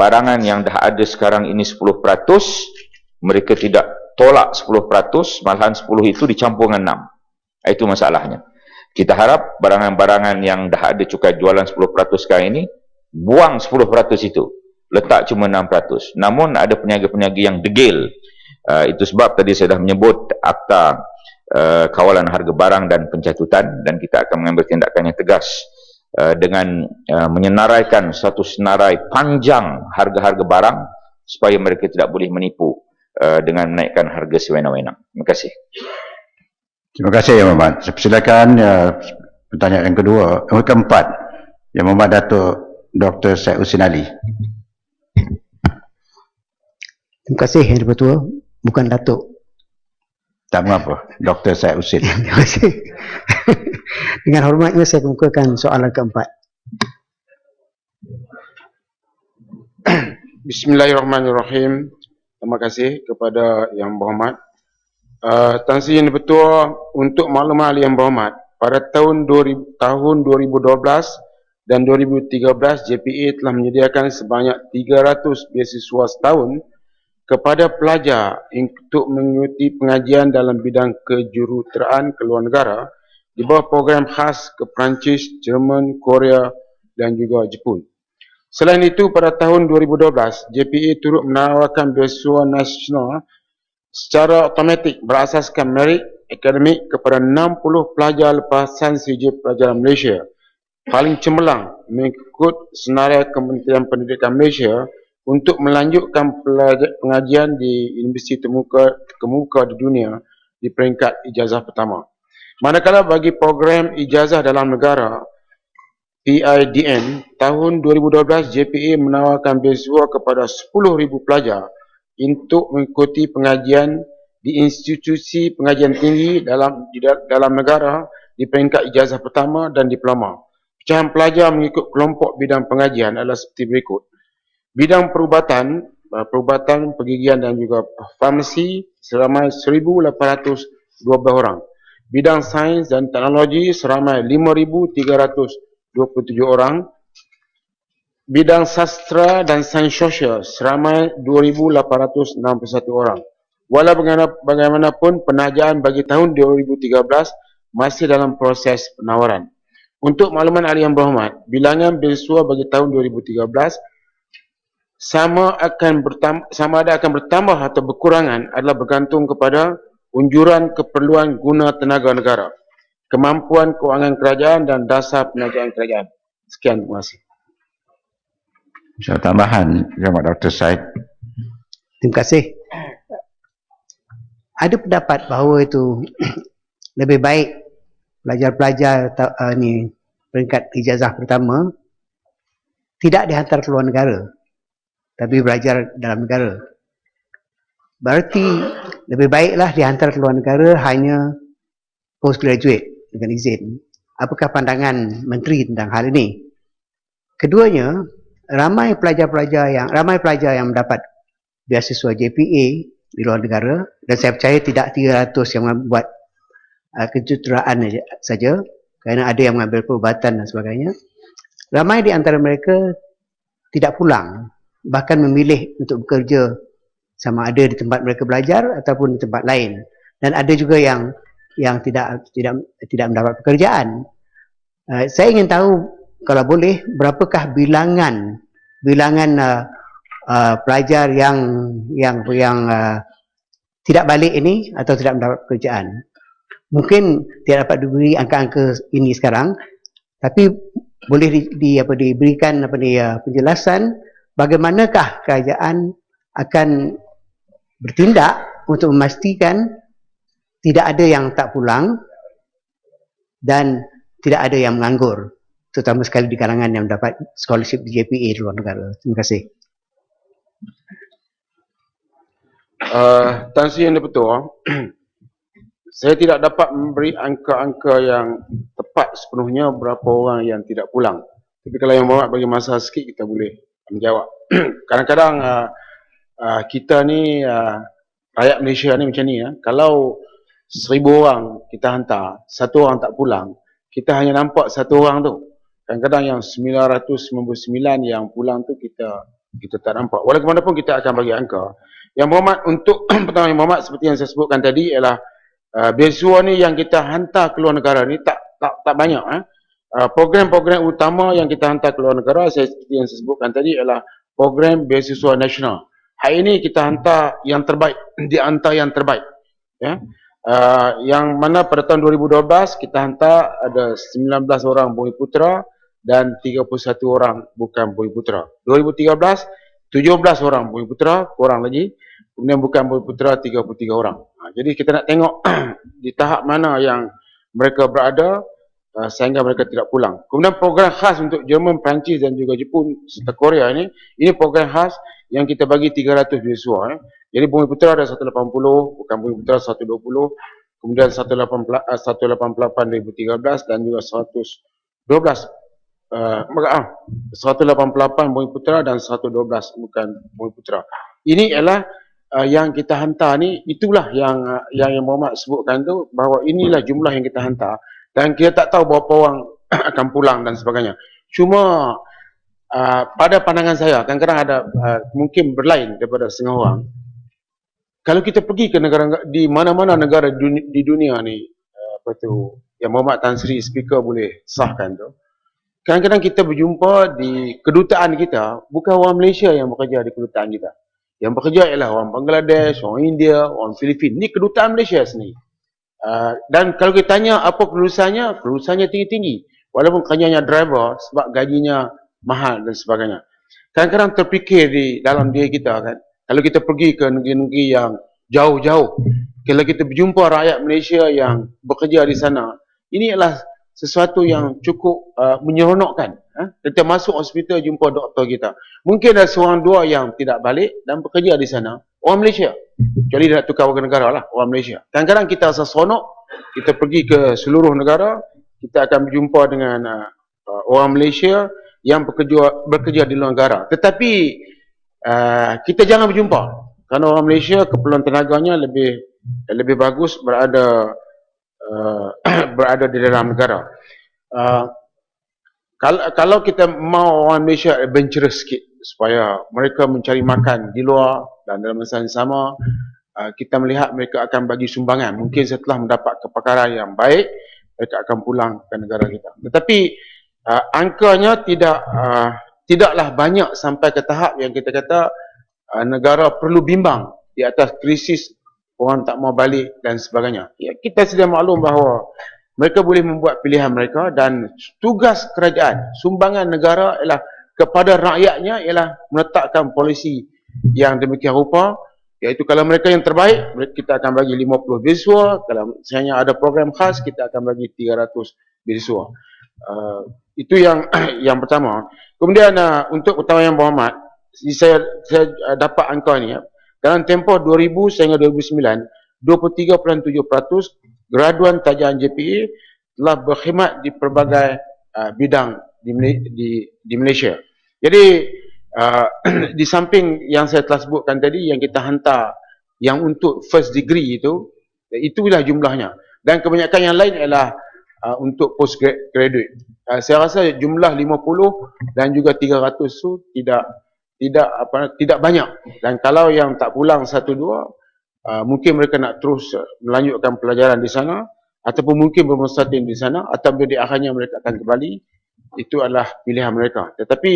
Barangan yang dah ada sekarang ini 10%, mereka tidak tolak 10%, malahan 10 itu dicampur dengan 6. Itu masalahnya. Kita harap barangan-barangan yang dah ada cukai jualan 10% sekarang ini, buang 10% itu, letak cuma 6%. Namun ada peniaga-peniaga yang degil. Itu sebab tadi saya dah menyebut Akta Kawalan Harga Barang dan Pencatutan, dan kita akan mengambil tindakan yang tegas dengan menyenaraikan satu senarai panjang harga-harga barang supaya mereka tidak boleh menipu dengan menaikkan harga sewenang-wenang. Terima kasih. Terima kasih Yang Berhormat. Saya persilakan pertanyaan yang kedua, yang keempat, Yang Berhormat Datuk Dr. Syed Husin Ali. Terima kasih Yang Dipertua, bukan Datuk. Tak mengapa, Dr. Syed Husin. Terima kasih. Dengan hormatnya saya kemukakan soalan keempat. Bismillahirrahmanirrahim. Terima kasih kepada Yang Berhormat. Tan Sri Yang Dipertua, untuk makluman Yang Berhormat, pada tahun 2012 dan 2013, JPA telah menyediakan sebanyak 300 beasiswa setahun kepada pelajar untuk mengikuti pengajian dalam bidang kejuruteraan ke luar negara di bawah program khas ke Perancis, Jerman, Korea dan juga Jepun. Selain itu, pada tahun 2012, JPA turut menawarkan beasiswa nasional secara automatik berasaskan merit akademik kepada 60 pelajar lepasan CJ pelajaran Malaysia paling cemerlang mengikut senarai Kementerian Pendidikan Malaysia untuk melanjutkan pengajian di universiti terkemuka di dunia di peringkat ijazah pertama. Manakala bagi program ijazah dalam negara PIDN, tahun 2012 JPA menawarkan beasiswa kepada 10,000 pelajar untuk mengikuti pengajian di institusi pengajian tinggi dalam negara di peringkat ijazah pertama dan diploma. Pecahan pelajar mengikut kelompok bidang pengajian adalah seperti berikut. Bidang perubatan, pergigian dan juga farmasi seramai 1,812 orang. Bidang sains dan teknologi seramai 5,327 orang. Bidang sastra dan sains sosial seramai 2,861 orang. Walau bagaimanapun, penajaan bagi tahun 2013 masih dalam proses penawaran. Untuk makluman ahli yang berhormat, bilangan beasiswa bagi tahun 2013 sama ada akan bertambah atau berkurangan adalah bergantung kepada unjuran keperluan guna tenaga negara, kemampuan kewangan kerajaan dan dasar penajaan kerajaan. Sekian, terima kasih. Soal tambahan, Yang Dr. Said. Terima kasih. Ada pendapat bahawa itu lebih baik pelajar-pelajar ni peringkat ijazah pertama tidak dihantar ke luar negara, tapi belajar dalam negara. Berarti lebih baiklah dihantar ke luar negara hanya postgraduate dengan izin. Apakah pandangan menteri tentang hal ini? Keduanya, ramai pelajar yang mendapat beasiswa JPA di luar negara, dan saya percaya tidak 300 yang membuat kejuruteraan saja, kerana ada yang mengambil perubatan dan sebagainya. Ramai di antara mereka tidak pulang, bahkan memilih untuk bekerja sama ada di tempat mereka belajar ataupun di tempat lain. Dan ada juga yang tidak mendapat pekerjaan. Saya ingin tahu, kalau boleh, berapakah bilangan pelajar yang tidak balik ini atau tidak mendapat pekerjaan. Mungkin tidak dapat diberi angka-angka ini sekarang, tapi boleh diberikan penjelasan bagaimanakah kerajaan akan bertindak untuk memastikan tidak ada yang tak pulang dan tidak ada yang menganggur, terutama sekali di kalangan yang mendapat scholarship di JPA di luar negara. Terima kasih. Tan Sri Yang Di-Pertua, saya tidak dapat memberi angka-angka yang tepat sepenuhnya berapa orang yang tidak pulang. Tapi kalau yang berhormat bagi masa sikit, kita boleh menjawab. Kadang-kadang kita ni, rakyat Malaysia ni macam ni, kalau 1000 orang kita hantar, 1 orang tak pulang, kita hanya nampak 1 orang tu. Kadang-kadang yang 999 yang pulang tu kita tak nampak. Walaupun kita akan bagi angka. Yang berhormat, untuk pertama yang berhormat, seperti yang saya sebutkan tadi, ialah beasiswa ni yang kita hantar ke luar negara ni tak banyak. Program-program utama yang kita hantar ke luar negara, seperti yang saya sebutkan tadi, ialah program beasiswa nasional. Hari ini kita hantar yang terbaik, di antara yang terbaik. Yang mana pada tahun 2012 kita hantar ada 19 orang Bumiputera dan 31 orang bukan Bumiputera. 2013 17 orang Bumiputera, kurang lagi. Kemudian bukan Bumiputera 33 orang. Jadi kita nak tengok di tahap mana yang mereka berada sehingga mereka tidak pulang. Kemudian program khas untuk Jerman, Perancis dan juga Jepun serta Korea ini program khas yang kita bagi 300 beasiswa. Jadi Bumiputera ada 180, bukan Bumiputera 120, kemudian 188 2013 dan juga 188 Bumiputera dan 112 bukan Bumiputera. Ini ialah yang kita hantar ni, itulah yang Muhammad sebutkan tu, bahawa inilah jumlah yang kita hantar dan kita tak tahu berapa orang akan pulang dan sebagainya. Cuma pada pandangan saya, kadang-kadang ada mungkin berlain daripada setengah orang. Kalau kita pergi ke negara, di mana-mana negara di dunia ni, yang Muhammad Tan Sri Speaker boleh sahkan tu, kadang-kadang kita berjumpa di kedutaan kita, bukan orang Malaysia yang bekerja di kedutaan kita. Yang bekerja ialah orang Bangladesh, orang India, orang Filipin. Ini kedutaan Malaysia sendiri. Dan kalau kita tanya apa kelulusannya tinggi-tinggi. Walaupun kerjanya driver sebab gajinya mahal dan sebagainya. Kadang-kadang terfikir di dalam diri kita kan, kalau kita pergi ke negeri-negeri yang jauh-jauh, kalau kita berjumpa rakyat Malaysia yang bekerja di sana, ini adalah sesuatu yang cukup menyeronokkan. Kita masuk hospital jumpa doktor kita. Mungkin ada seorang dua yang tidak balik dan bekerja di sana, orang Malaysia. Kecuali dia nak tukar warga negara lah, orang Malaysia. Kadang-kadang kita rasa seronok, kita pergi ke seluruh negara, kita akan berjumpa dengan orang Malaysia yang bekerja di luar negara. Tetapi kita jangan berjumpa, kerana orang Malaysia keperluan tenaganya lebih bagus berada di dalam negara. Kalau kita mau orang Malaysia adventurous sikit supaya mereka mencari makan di luar dan dalam masa yang sama kita melihat mereka akan bagi sumbangan. Mungkin setelah mendapat kepakaran yang baik, mereka akan pulang ke negara kita. Tetapi angkanya tidaklah banyak sampai ke tahap yang kita kata negara perlu bimbang di atas krisis orang tak mau balik dan sebagainya. Ya, kita sedia maklum bahawa mereka boleh membuat pilihan mereka dan tugas kerajaan, sumbangan negara ialah kepada rakyatnya ialah meletakkan polisi yang demikian rupa, iaitu kalau mereka yang terbaik, kita akan bagi 50 beasiswa, kalau misalnya ada program khas, kita akan bagi 300 beasiswa. Itu yang pertama. Kemudian untuk Pertuan Yang Berhormat, saya dapat angka ni, dalam tempoh 2000 sehingga 2009, 23.7% graduan tajaan JPA telah berkhidmat di pelbagai bidang di Malaysia. Jadi di samping yang saya telah sebutkan tadi, yang kita hantar yang untuk first degree itulah jumlahnya. Dan kebanyakan yang lain ialah untuk post graduate. Saya rasa jumlah 50 dan juga 300 tu tidak banyak. Dan kalau yang tak pulang 1-2, mungkin mereka nak terus melanjutkan pelajaran di sana, ataupun mungkin bermustatim di sana, atau di akhirnya mereka akan kembali. Itu adalah pilihan mereka. Tetapi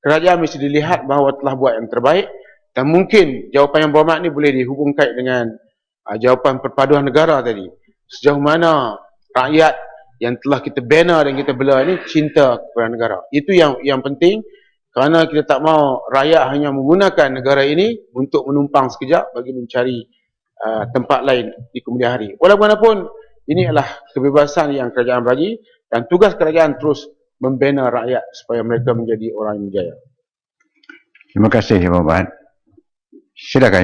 kerajaan mesti dilihat bahawa telah buat yang terbaik, dan mungkin jawapan Yang Berhormat ni boleh dihubungkan dengan jawapan perpaduan negara tadi. Sejauh mana rakyat yang telah kita bina dan kita bela ni cinta kepada negara. Itu yang penting, kerana kita tak mahu rakyat hanya menggunakan negara ini untuk menumpang sekejap bagi mencari tempat lain di kemudian hari. Walaupun ini adalah kebebasan yang kerajaan bagi, dan tugas kerajaan terus membina rakyat supaya mereka menjadi orang yang berjaya. Terima kasih, Yang Berhormat. Silakan.